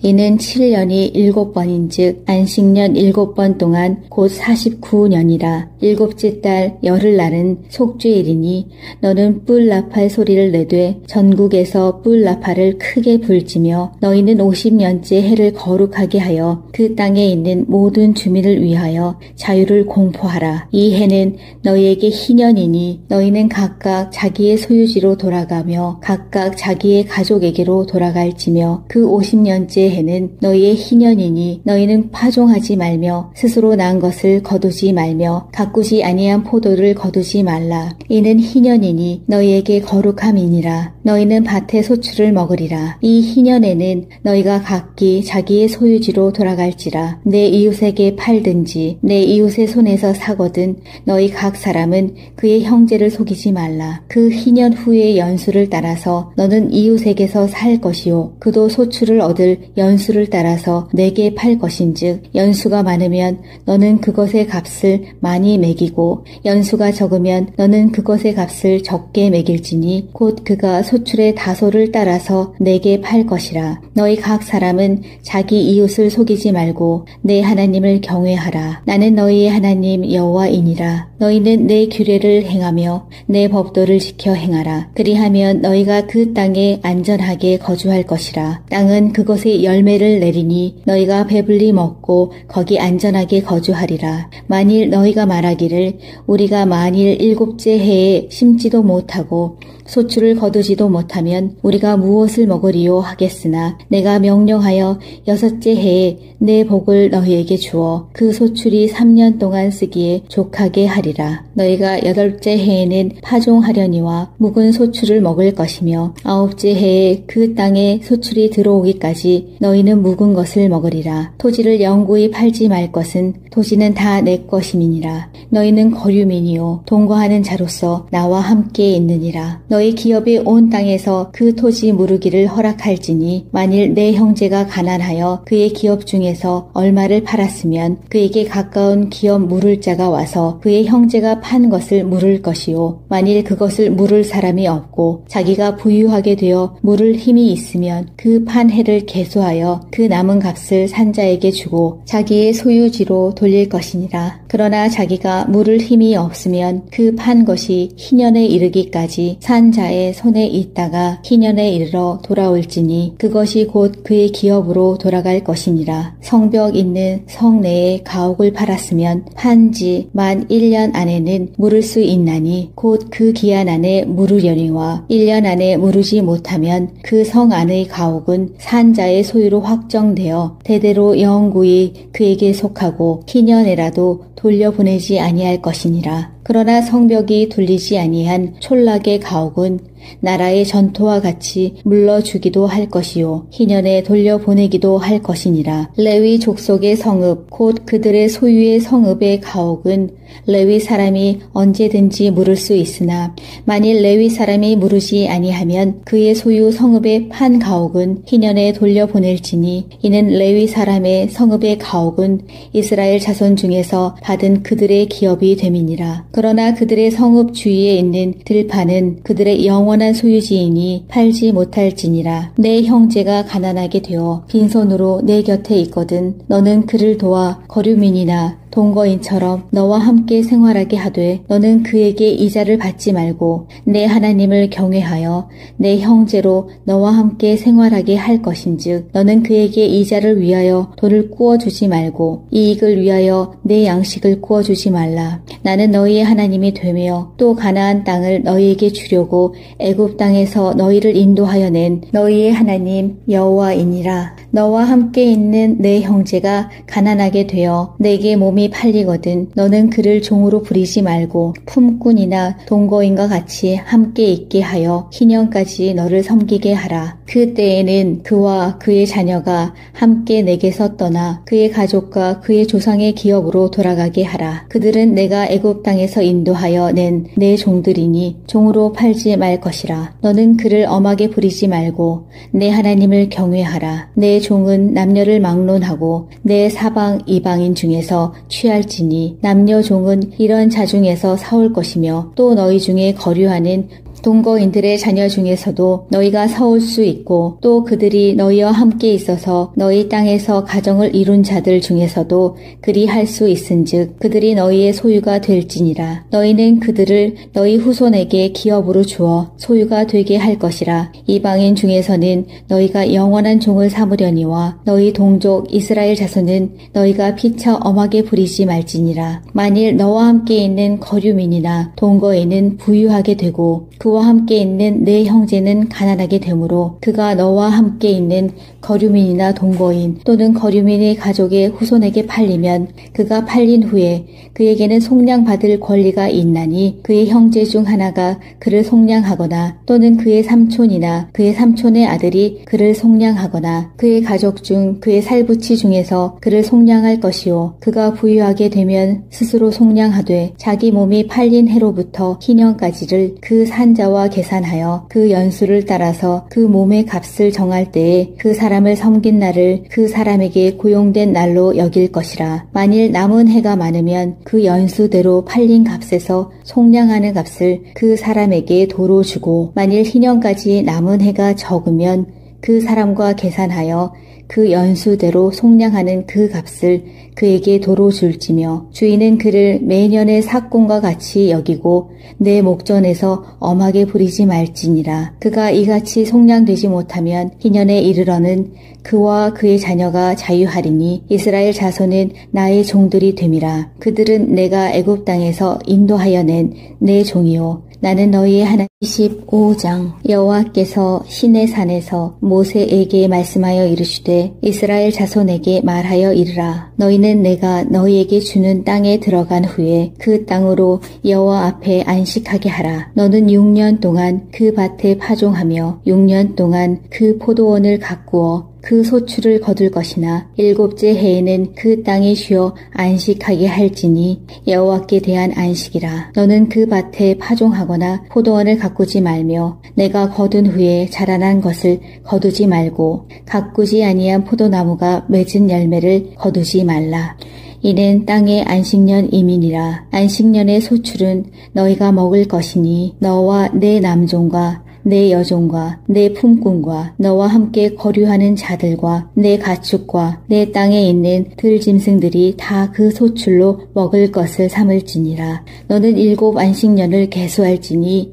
이는 7년이 7번인즉 안식년 7번 동안 곧 49년이라. 7째 달 열흘날은 속죄일이니 너는 뿔 나팔 소리를 내되 전국에서 뿔 나팔을 크게 불지며 너희는 50년째 해를 거룩하게 하여 그 땅에 있는 모든 주민을 위하여 자유를 공포하라. 이 해는 너희에게 희년이니 너희는 각각 자기의 소유지로 돌아가며 각각 자기의 가족에게로 돌아갈지며 그 50년째 해는 너희의 희년이니 너희는 파종하지 말며 스스로 난 것을 거두지 말며 가꾸지 아니한 포도를 거두지 말라. 이는 희년이니 너희에게 거룩함이니라. 너희는 밭의 소출을 먹으리라. 이 희년에는 너희가 각기 자기의 소유지로 돌아갈지라. 내 이웃에게 팔든지 내 이웃의 손에서 사거든 너희 각 사람은 그의 형제를 속이지 말라. 그 희년 후의 연수를 따라서 너는 이웃에게서 살 것이요 그도 소출을 얻을 연수를 따라서 내게 팔 것인즉 연수가 많으면 너는 그것의 값을 많이 매기고 연수가 적으면 너는 그것의 값을 적게 매길지니 곧 그가 소출의 다소를 따라서 내게 팔 것이라. 너희 각 사람은 자기 이웃을 속이지 말고 내 하나님을 경외하라. 나는 너희의 하나님 여호와이니라. 너희는 내 규례를 행하며 내 법도를 지켜 행하라. 그리하면 너희가 그 땅에 안전하게 거주할 것이라. 땅은 그것의 열매를 내리니 너희가 배불리 먹고 거기 안전하게 거주하리라. 만일 너희가 말하기를 우리가 만일 7째 해에 심지도 못하고 소출을 거두지도 못하면 우리가 무엇을 먹으리요 하겠으나 내가 명령하여 6째 해에 내 복을 너희에게 주어 그 소출이 3년 동안 쓰기에 족하게 하리라. 너희가 8째 해에는 파종하려니와 묵은 소출을 먹을 것이며 9째 해에 그 땅에 소출이 들어오기까지 너희는 묵은 것을 먹으리라. 토지를 영구히 팔지 말 것은 토지는 다 내 것임이니라. 너희는 거류민이요 동거하는 자로서 나와 함께 있느니라. 너희 기업이 온 땅에서 그 토지 무르기를 허락할지니 만일 내 형제가 가난하여 그의 기업 중에서 얼마를 팔았으면 그에게 가까운 기업 물을 자가 와서 그의 형제가 판 것을 물을 것이요 만일 그것을 물을 사람이 없고 자기가 부유하게 되어 물을 힘이 있으면 그 판 해를 계수하라. 인도하여 그 남은 값을 산 자에게 주고 자기의 소유지로 돌릴 것이니라. 그러나 자기가 물을 힘이 없으면 그 판 것이 희년에 이르기까지 산 자의 손에 있다가 희년에 이르러 돌아올지니 그것이 곧 그의 기업으로 돌아갈 것이니라. 성벽 있는 성 내에 가옥을 팔았으면 판지 만 1년 안에는 물을 수 있나니 곧 그 기한 안에 물으려니와 1년 안에 물으지 못하면 그 성 안의 가옥은 산 자의 소유로 확정되어 대대로 영구히 그에게 속하고 희년에라도 돌려보내지 아니할 것이니라. 그러나 성벽이 둘리지 아니한 촌락의 가옥은 나라의 전토와 같이 물러주기도 할 것이요 희년에 돌려보내기도 할 것이니라. 레위 족속의 성읍 곧 그들의 소유의 성읍의 가옥은 레위 사람이 언제든지 물을 수 있으나 만일 레위 사람이 물으지 아니하면 그의 소유 성읍의 판 가옥은 희년에 돌려보낼지니 이는 레위 사람의 성읍의 가옥은 이스라엘 자손 중에서 받은 그들의 기업이 됨이니라. 그러나 그들의 성읍 주위에 있는 들판은 그들의 영원한 소유지이니 팔지 못할지니라. 내 형제가 가난하게 되어 빈손으로 내 곁에 있거든 너는 그를 도와 거류민이나 동거인처럼 너와 함께 생활하게 하되 너는 그에게 이자를 받지 말고 내 하나님을 경외하여 내 형제로 너와 함께 생활하게 할 것인즉 너는 그에게 이자를 위하여 돈을 꾸어주지 말고 이익을 위하여 내 양식을 꾸어주지 말라. 나는 너희의 하나님이 되며 또 가나안 땅을 너희에게 주려고 애굽 땅에서 너희를 인도하여 낸 너희의 하나님 여호와이니라. 너와 함께 있는 내 형제가 가난하게 되어 내게 몸이 팔리거든 너는 그를 종으로 부리지 말고 품꾼이나 동거인과 같이 함께 있게 하여 희년까지 너를 섬기게 하라. 그 때에는 그와 그의 자녀가 함께 내게서 떠나 그의 가족과 그의 조상의 기업으로 돌아가게 하라. 그들은 내가 애굽 땅에서 인도하여 낸 내 종들이니 종으로 팔지 말 것이라. 너는 그를 엄하게 부리지 말고 내 하나님을 경외하라. 내 종은 남녀를 막론하고 내 사방 이방인 중에서 취할지니 남녀 종은 이런 자 중에서 사올 것이며 또 너희 중에 거류하는 동거인들의 자녀 중에서도 너희가 사올 수 있고 또 그들이 너희와 함께 있어서 너희 땅에서 가정을 이룬 자들 중에서도 그리 할 수 있은즉 그들이 너희의 소유가 될지니라. 너희는 그들을 너희 후손에게 기업으로 주어 소유가 되게 할 것이라. 이방인 중에서는 너희가 영원한 종을 삼으려니와 너희 동족 이스라엘 자손은 너희가 피차 엄하게 부리지 말지니라. 만일 너와 함께 있는 거류민이나 동거인은 부유하게 되고 그와 함께 있는 내 형제는 가난하게 되므로 그가 너와 함께 있는 거류민이나 동거인 또는 거류민의 가족의 후손에게 팔리면 그가 팔린 후에 그에게는 속량받을 권리가 있나니 그의 형제 중 하나가 그를 속량하거나 또는 그의 삼촌이나 그의 삼촌의 아들이 그를 속량하거나 그의 가족 중 그의 살부치 중에서 그를 속량할 것이요 그가 부유하게 되면 스스로 속량하되 자기 몸이 팔린 해로부터 희년까지를 그 산자와 계산하여 그 연수를 따라서 그 몸의 값을 정할 때에 그 사람을 섬긴 날을 그 사람에게 고용된 날로 여길 것이라. 만일 남은 해가 많으면 그 연수대로 팔린 값에서 속량하는 값을 그 사람에게 도로 주고 만일 희년까지 남은 해가 적으면 그 사람과 계산하여 그 연수대로 속량하는 그 값을 그에게 도로 줄지며 주인은 그를 매년의 삭공과 같이 여기고 내 목전에서 엄하게 부리지 말지니라. 그가 이같이 속량되지 못하면 희년에 이르러는 그와 그의 자녀가 자유하리니 이스라엘 자손은 나의 종들이 됨이라. 그들은 내가 애굽 땅에서 인도하여 낸 내 종이요 나는 너희의 하나님. 25장. 여호와께서 시내 산에서 모세에게 말씀하여 이르시되 이스라엘 자손에게 말하여 이르라. 너희는 내가 너희에게 주는 땅에 들어간 후에 그 땅으로 여호와 앞에 안식하게 하라. 너는 6년 동안 그 밭에 파종하며 6년 동안 그 포도원을 가꾸어 그 소출을 거둘 것이나 7째 해에는 그 땅에 쉬어 안식하게 할지니 여호와께 대한 안식이라. 너는 그 밭에 파종하거나 포도원을 가꾸지 말며 내가 거둔 후에 자라난 것을 거두지 말고 가꾸지 아니한 포도나무가 맺은 열매를 거두지 말라. 이는 땅의 안식년 이민이라. 안식년의 소출은 너희가 먹을 것이니 너와 내 남종과 내 여종과 내 품꾼과 너와 함께 거류하는 자들과 내 가축과 내 땅에 있는 들짐승들이 다 그 소출로 먹을 것을 삼을지니라. 너는 7 안식년을 계수할지니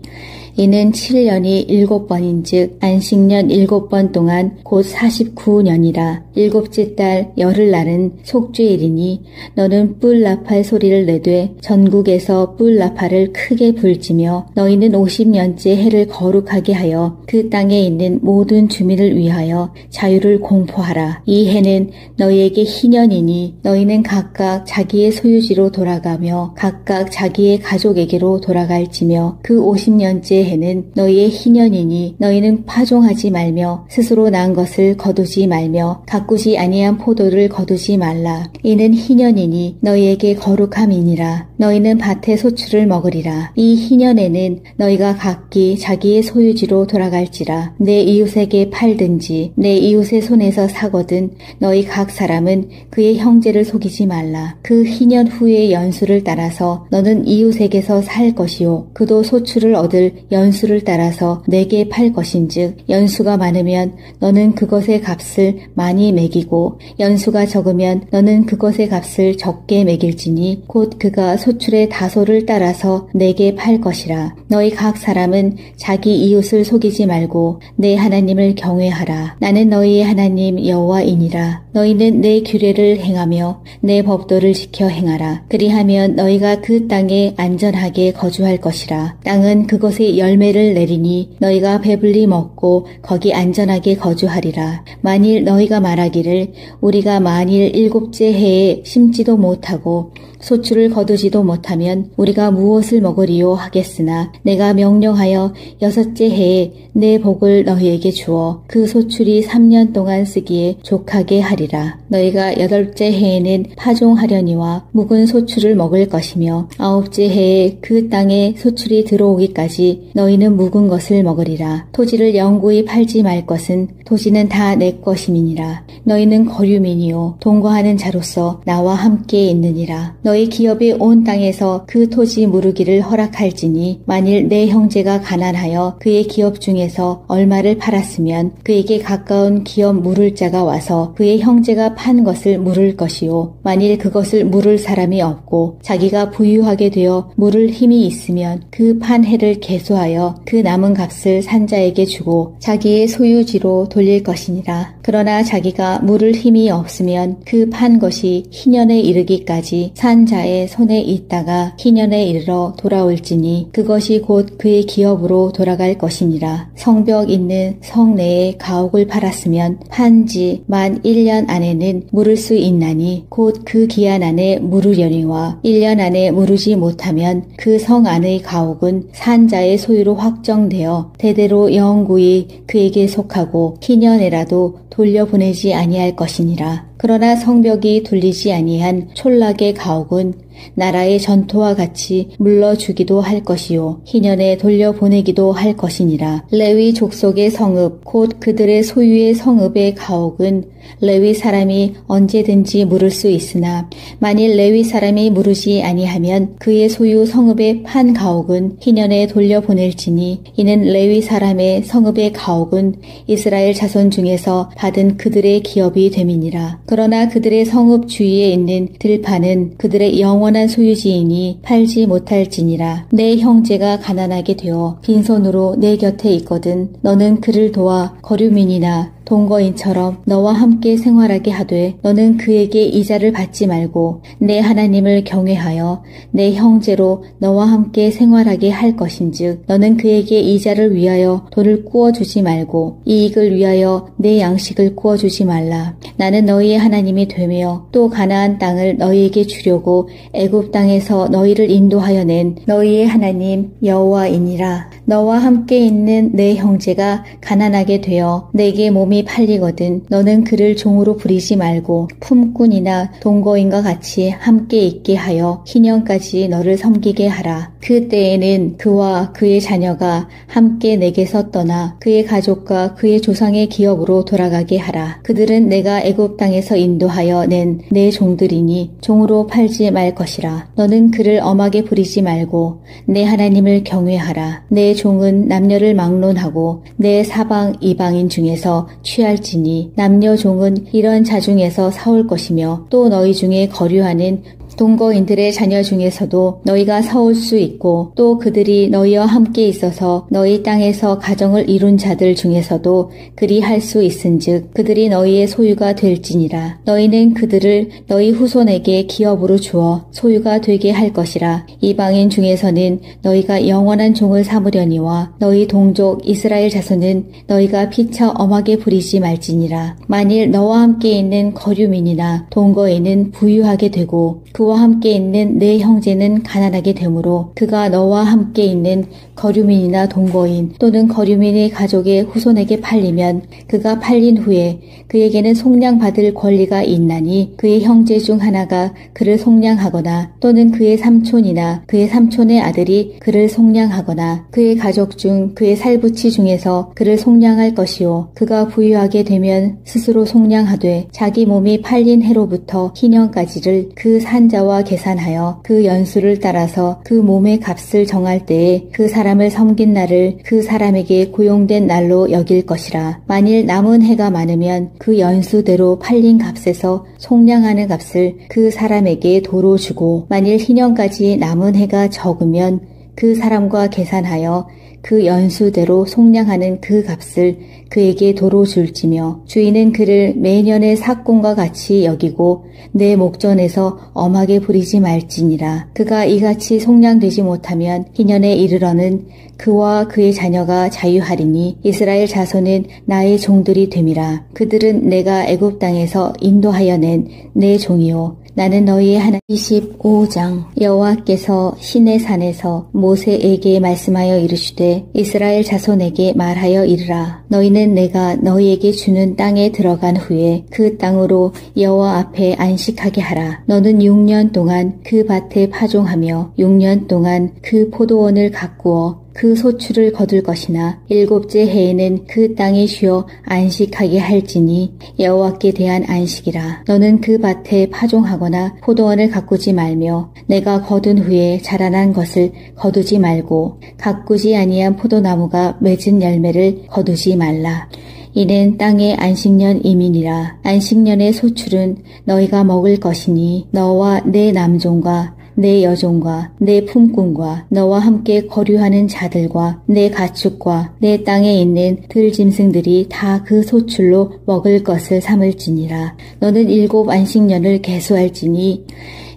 이는 7년이 7번인즉 안식년 7번 동안 곧 49년이라. 7째 달 열흘날은 속죄일이니 너는 뿔 나팔 소리를 내되 전국에서 뿔 나팔을 크게 불지며 너희는 50년째 해를 거룩하게 하여 그 땅에 있는 모든 주민을 위하여 자유를 공포하라. 이 해는 너희에게 희년이니 너희는 각각 자기의 소유지로 돌아가며 각각 자기의 가족에게로 돌아갈지며 그 50년째 해는 너희의 희년이니 너희는 파종하지 말며 스스로 난 것을 거두지 말며 가꾸지 아니한 포도를 거두지 말라. 이는 희년이니 너희에게 거룩함이니라. 너희는 밭의 소출을 먹으리라. 이 희년에는 너희가 각기 자기의 소유지로 돌아갈지라. 내 이웃에게 팔든지 내 이웃의 손에서 사거든 너희 각 사람은 그의 형제를 속이지 말라. 그 희년 후의 연수를 따라서 너는 이웃에게서 살 것이요 그도 소출을 얻을 연수를 따라서 내게 팔 것인즉 연수가 많으면 너는 그것의 값을 많이 매기고 연수가 적으면 너는 그것의 값을 적게 매길지니 곧 그가 소출의 다소를 따라서 내게 팔 것이라. 너희 각 사람은 자기 이웃을 속이지 말고 내 하나님을 경외하라. 나는 너희의 하나님 여호와이니라. 너희는 내 규례를 행하며 내 법도를 지켜 행하라. 그리하면 너희가 그 땅에 안전하게 거주할 것이라. 땅은 그것의 열매를 내리니 너희가 배불리 먹고 거기 안전하게 거주하리라. 만일 너희가 말하기를 우리가 만일 7째 해에 심지도 못하고 소출을 거두지도 못하면 우리가 무엇을 먹으리요 하겠으나 내가 명령하여 6째 해에 내 복을 너희에게 주어 그 소출이 3년 동안 쓰기에 족하게 하리라. 너희가 8째 해에는 파종하려니와 묵은 소출을 먹을 것이며 9째 해에 그 땅에 소출이 들어오기까지 너희는 묵은 것을 먹으리라. 토지를 영구히 팔지 말 것은 토지는 다 내 것임이니라. 너희는 거류민이요 동거하는 자로서 나와 함께 있느니라. 너희 기업이 온 땅에서 그 토지 무르기를 허락할지니 만일 내 형제가 가난하여 그의 기업 중에서 얼마를 팔았으면 그에게 가까운 기업 물을 자가 와서 그의 형제가 판 것을 물을 것이요 만일 그것을 물을 사람이 없고 자기가 부유하게 되어 물을 힘이 있으면 그 판 해를 계수하여 그 남은 값을 산자에게 주고 자기의 소유지로 돌릴 것이니라. 그러나 자기가 물을 힘이 없으면 그 판 것이 희년에 이르기까지 산자의 손에 있다가 희년에 이르러 돌아올지니 그것이 곧 그의 기업으로 돌아갈 것이니라. 성벽 있는 성 내에 가옥을 팔았으면 판지 만 1년 안에는 물을 수 있나니 곧 그 기한 안에 물으려니와 1년 안에 물으지 못하면 그 성 안의 가옥은 산자의 소유로 확정되어 대대로 영구히 그에게 속하고 희년에라도 돌려보내지 아니할 것이니라. 그러나 성벽이 둘리지 아니한 촌락의 가옥은 나라의 전토와 같이 물러주기도 할 것이요 희년에 돌려보내기도 할 것이니라. 레위 족속의 성읍 곧 그들의 소유의 성읍의 가옥은 레위 사람이 언제든지 물을 수 있으나 만일 레위 사람이 물으지 아니하면 그의 소유 성읍의 판 가옥은 희년에 돌려보낼지니 이는 레위 사람의 성읍의 가옥은 이스라엘 자손 중에서 받은 그들의 기업이 됨이니라. 그러나 그들의 성읍 주위에 있는 들판은 그들의 영원한 소유지이니 팔지 못할지니라. 내 형제가 가난하게 되어 빈손으로 내 곁에 있거든 너는 그를 도와 거류민이나 동거인처럼 너와 함께 생활하게 하되 너는 그에게 이자를 받지 말고 내 하나님을 경외하여 내 형제로 너와 함께 생활하게 할 것인즉 너는 그에게 이자를 위하여 돈을 꾸어주지 말고 이익을 위하여 내 양식을 꾸어주지 말라. 나는 너희의 하나님이 되며 또 가나안 땅을 너희에게 주려고 애굽 땅에서 너희를 인도하여 낸 너희의 하나님 여호와이니라. 너와 함께 있는 내 형제가 가난하게 되어 내게 몸이 팔리거든 너는 그를 종으로 부리지 말고 품꾼이나 동거인과 같이 함께 있게 하여 희년까지 너를 섬기게 하라. 그 때에는 그와 그의 자녀가 함께 내게서 떠나 그의 가족과 그의 조상의 기업으로 돌아가게 하라. 그들은 내가 애굽 땅에서 인도하여 낸 내 종들이니 종으로 팔지 말 것이라. 너는 그를 엄하게 부리지 말고 내 하나님을 경외하라. 내 종은 남녀를 막론하고 내 사방 이방인 중에서 취할지니 남녀 종은 이런 자 중에서 사올 것이며 또 너희 중에 거류하는 동거인들의 자녀 중에서도 너희가 사올 수 있고 또 그들이 너희와 함께 있어서 너희 땅에서 가정을 이룬 자들 중에서도 그리할 수 있은즉 그들이 너희의 소유가 될지니라. 너희는 그들을 너희 후손에게 기업으로 주어 소유가 되게 할 것이라. 이방인 중에서는 너희가 영원한 종을 삼으려니와 너희 동족 이스라엘 자손은 너희가 피차 엄하게 부리지 말지니라. 만일 너와 함께 있는 거류민이나 동거인은 부유하게 되고 그와 함께 있는 내 형제는 가난하게 되므로 그가 너와 함께 있는 거류민이나 동거인 또는 거류민의 가족의 후손에게 팔리면 그가 팔린 후에 그에게는 속량받을 권리가 있나니 그의 형제 중 하나가 그를 속량하거나 또는 그의 삼촌이나 그의 삼촌의 아들이 그를 속량하거나 그의 가족 중 그의 살부치 중에서 그를 속량할 것이요 그가 부유하게 되면 스스로 속량하되 자기 몸이 팔린 해로부터 희년까지를 그 산자와 계산하여 그 연수를 따라서 그 몸의 값을 정할 때에 그 사람을 섬긴 날을 그 사람에게 고용된 날로 여길 것이라. 만일 남은 해가 많으면 그 연수대로 팔린 값에서 속량하는 값을 그 사람에게 도로 주고 만일 희년까지 남은 해가 적으면 그 사람과 계산하여 그 연수대로 속량하는 그 값을 그에게 도로 줄지며 주인은 그를 매년의 삭공과 같이 여기고 내 목전에서 엄하게 부리지 말지니라. 그가 이같이 속량되지 못하면 희년에 이르러는 그와 그의 자녀가 자유하리니 이스라엘 자손은 나의 종들이 됨이라. 그들은 내가 애굽 땅에서 인도하여 낸 내 종이요 나는 너희의 하나님. 25장. 여호와께서 시내산에서 모세에게 말씀하여 이르시되 이스라엘 자손에게 말하여 이르라. 너희는 내가 너희에게 주는 땅에 들어간 후에 그 땅으로 여호와 앞에 안식하게 하라. 너는 6년 동안 그 밭에 파종하며 6년 동안 그 포도원을 가꾸어 그 소출을 거둘 것이나 7째 해에는 그 땅에 쉬어 안식하게 할지니 여호와께 대한 안식이라. 너는 그 밭에 파종하거나 포도원을 가꾸지 말며 내가 거둔 후에 자라난 것을 거두지 말고 가꾸지 아니한 포도나무가 맺은 열매를 거두지 말라. 이는 땅의 안식년 이민이라. 안식년의 소출은 너희가 먹을 것이니 너와 내 남종과 내 여종과 내 품꾼과 너와 함께 거류하는 자들과 내 가축과 내 땅에 있는 들짐승들이 다 그 소출로 먹을 것을 삼을지니라. 너는 7 안식년을 계수할지니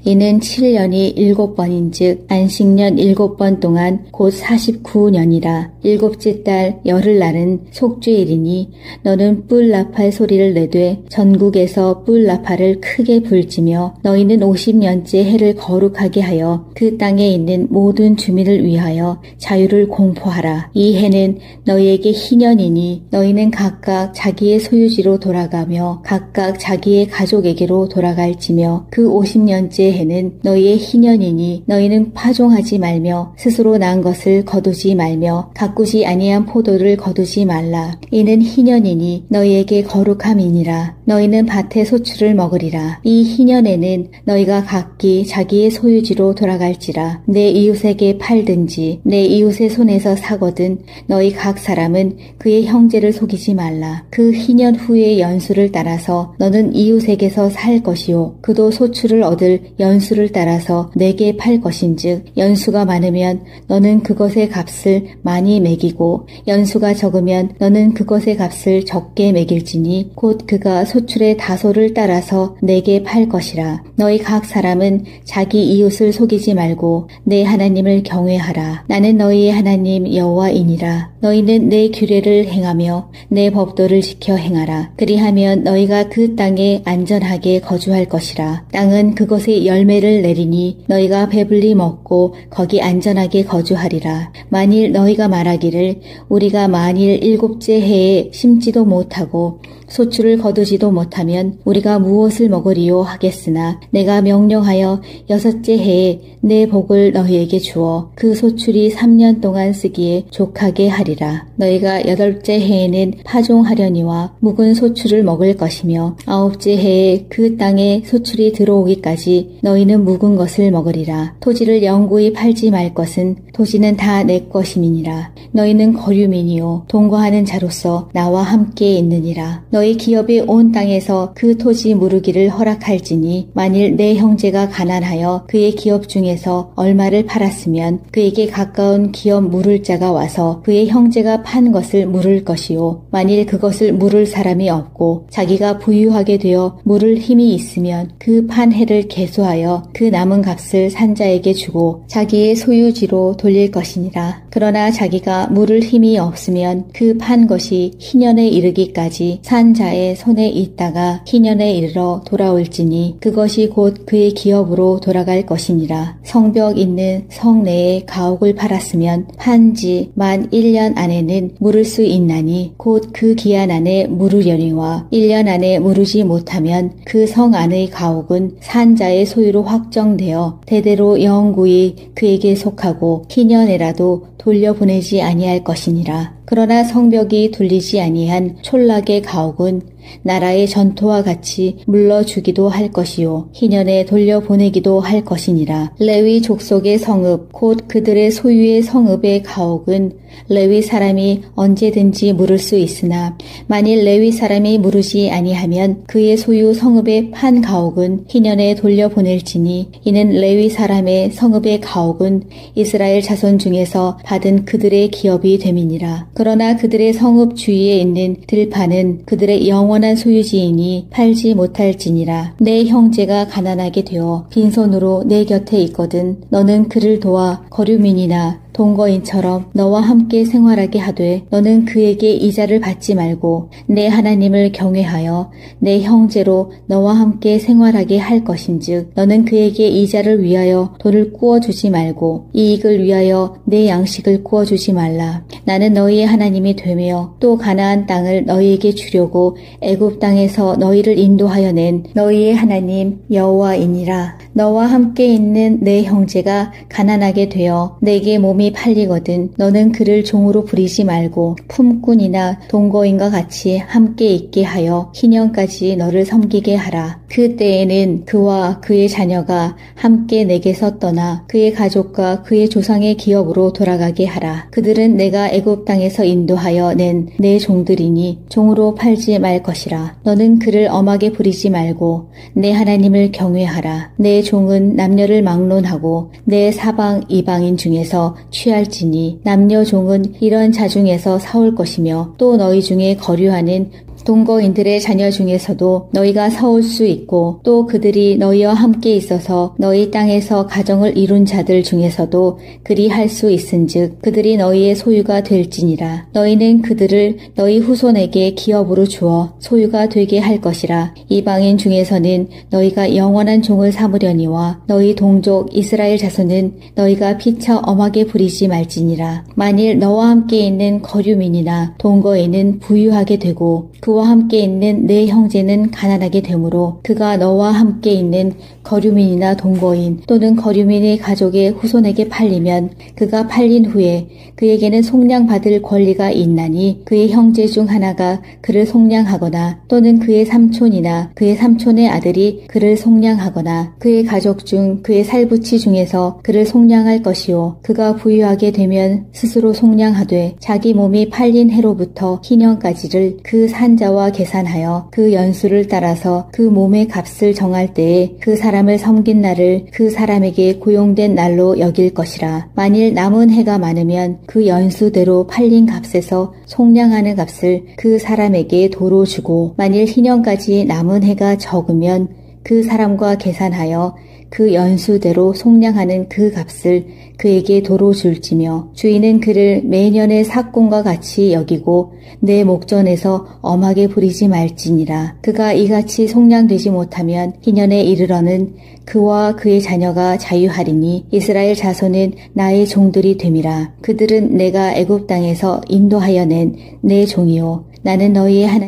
이는 7년이 7번인즉 안식년 7번 동안 곧 49년이라. 7째 달 열흘날은 속죄일이니 너는 뿔 나팔 소리를 내되 전국에서 뿔 나팔을 크게 불지며 너희는 50년째 해를 거룩하게 하여 그 땅에 있는 모든 주민을 위하여 자유를 공포하라. 이 해는 너희에게 희년이니 너희는 각각 자기의 소유지로 돌아가며 각각 자기의 가족에게로 돌아갈지며 그 50년째 해는 너희의 희년이니 너희는 파종하지 말며 스스로 난 것을 거두지 말며 가꾸지 아니한 포도를 거두지 말라. 이는 희년이니 너희에게 거룩함이니라. 너희는 밭의 소출을 먹으리라. 이 희년에는 너희가 각기 자기의 소유지로 돌아갈지라. 내 이웃에게 팔든지 내 이웃의 손에서 사거든 너희 각 사람은 그의 형제를 속이지 말라. 그 희년 후의 연수를 따라서 너는 이웃에게서 살 것이요 그도 소출을 얻을 연수를 따라서 내게 팔 것인즉 연수가 많으면 너는 그것의 값을 많이 매기고 연수가 적으면 너는 그것의 값을 적게 매길지니 곧 그가 소출의 다소를 따라서 내게 팔 것이라. 너희 각 사람은 자기 이웃을 속이지 말고 내 하나님을 경외하라. 나는 너희의 하나님 여호와이니라. 너희는 내 규례를 행하며 내 법도를 지켜 행하라. 그리하면 너희가 그 땅에 안전하게 거주할 것이라. 땅은 그것의 열매를 내리니 너희가 배불리 먹고 거기 안전하게 거주하리라. 만일 너희가 말하기를 우리가 만일 7째 해에 심지도 못하고 소출을 거두지도 못하면 우리가 무엇을 먹으리요 하겠으나 내가 명령하여 6째 해에 내 복을 너희에게 주어 그 소출이 3년 동안 쓰기에 족하게 하리라. 너희가 8째 해에는 파종하려니와 묵은 소출을 먹을 것이며 9째 해에 그 땅에 소출이 들어오기까지 너희는 묵은 것을 먹으리라. 토지를 영구히 팔지 말 것은 토지는 다 내 것임이니라. 너희는 거류민이요 동거하는 자로서 나와 함께 있느니라. 너희 기업이 온 땅에서 그 토지 무르기를 허락할지니 만일 내 형제가 가난하여 그의 기업 중에서 얼마를 팔았으면 그에게 가까운 기업 물을 자가 와서 그의 형제가 판 것을 물을 것이요 만일 그것을 물을 사람이 없고 자기가 부유하게 되어 물을 힘이 있으면 그 판 해를 계수하여 그 남은 값을 산자에게 주고 자기의 소유지로 돌릴 것이니라. 그러나 자기가 물을 힘이 없으면 그 판 것이 희년에 이르기까지 산자의 손에 있다가 희년에 이르러 돌아올지니 그것이 곧 그의 기업으로 돌아갈 것이니라. 성벽 있는 성 내에 가옥을 팔았으면 판지 만 1년 안에는 물을 수 있나니 곧 그 기한 안에 물으려니와 1년 안에 물으지 못하면 그 성 안의 가옥은 산자의 소유로 확정되어 대대로 영구히 그에게 속하고 희년에라도 돌려보내지 아니할 것이니라. 그러나 성벽이 둘리지 아니한 촌락의 가옥은 나라의 전토와 같이 물러주기도 할 것이요 희년에 돌려보내기도 할 것이니라. 레위 족속의 성읍 곧 그들의 소유의 성읍의 가옥은 레위 사람이 언제든지 물을 수 있으나 만일 레위 사람이 물으지 아니하면 그의 소유 성읍의 판 가옥은 희년에 돌려보낼지니 이는 레위 사람의 성읍의 가옥은 이스라엘 자손 중에서 받은 그들의 기업이 됨이니라. 그러나 그들의 성읍 주위에 있는 들판은 그들의 영원한 소유지이니 팔지 못할지니라. 내 형제가 가난하게 되어 빈손으로 내 곁에 있거든 너는 그를 도와 거류민이나 동거인처럼 너와 함께 생활하게 하되 너는 그에게 이자를 받지 말고 내 하나님을 경외하여 내 형제로 너와 함께 생활하게 할 것인즉 너는 그에게 이자를 위하여 돈을 꾸어주지 말고 이익을 위하여 내 양식을 꾸어주지 말라. 나는 너희의 하나님이 되며 또 가나안 땅을 너희에게 주려고 애굽 땅에서 너희를 인도하여 낸 너희의 하나님 여호와이니라. 너와 함께 있는 내 형제가 가난하게 되어 내게 몸이 팔리거든 너는 그를 종으로 부리지 말고 품꾼이나 동거인과 같이 함께 있게 하여 희년까지 너를 섬기게 하라. 그 때에는 그와 그의 자녀가 함께 내게서 떠나 그의 가족과 그의 조상의 기업으로 돌아가게 하라. 그들은 내가 애굽 땅에서 인도하여 낸 내 종들이니 종으로 팔지 말 것이라. 너는 그를 엄하게 부리지 말고 내 하나님을 경외하라. 내 종은 남녀를 막론하고 내 사방 이방인 중에서 취할지니 남녀 종은 이런 자 중에서 사올 것이며 또 너희 중에 거류하는 동거인들의 자녀 중에서도 너희가 사올 수 있고 또 그들이 너희와 함께 있어서 너희 땅에서 가정을 이룬 자들 중에서도 그리 할 수 있은즉 그들이 너희의 소유가 될지니라. 너희는 그들을 너희 후손에게 기업으로 주어 소유가 되게 할 것이라. 이방인 중에서는 너희가 영원한 종을 삼으려니와 너희 동족 이스라엘 자손은 너희가 피차 엄하게 부리지 말지니라. 만일 너와 함께 있는 거류민이나 동거인은 부유하게 되고 그와 함께 있는 내 형제는 가난하게 되므로 그가 너와 함께 있는 거류민이나 동거인 또는 거류민의 가족의 후손에게 팔리면 그가 팔린 후에 그에게는 속량받을 권리가 있나니 그의 형제 중 하나가 그를 속량하거나 또는 그의 삼촌이나 그의 삼촌의 아들이 그를 속량하거나 그의 가족 중 그의 살부치 중에서 그를 속량할 것이요 그가 부유하게 되면 스스로 속량하되 자기 몸이 팔린 해로부터 희년까지를 그 산자와 계산하여 그 연수를 따라서 그 몸의 값을 정할 때에 그 사람을 섬긴 날을 그 사람에게 고용된 날로 여길 것이라. 만일 남은 해가 많으면 그 연수대로 팔린 값에서 속량하는 값을 그 사람에게 도로 주고 만일 희년까지 남은 해가 적으면 그 사람과 계산하여 그 연수대로 속량하는 그 값을 그에게 도로 줄지며 주인은 그를 매년의 삭공과 같이 여기고 내 목전에서 엄하게 부리지 말지니라. 그가 이같이 속량되지 못하면 희년에 이르러는 그와 그의 자녀가 자유하리니 이스라엘 자손은 나의 종들이 됨이라. 그들은 내가 애굽 땅에서 인도하여 낸 내 종이요 나는 너희의 하나님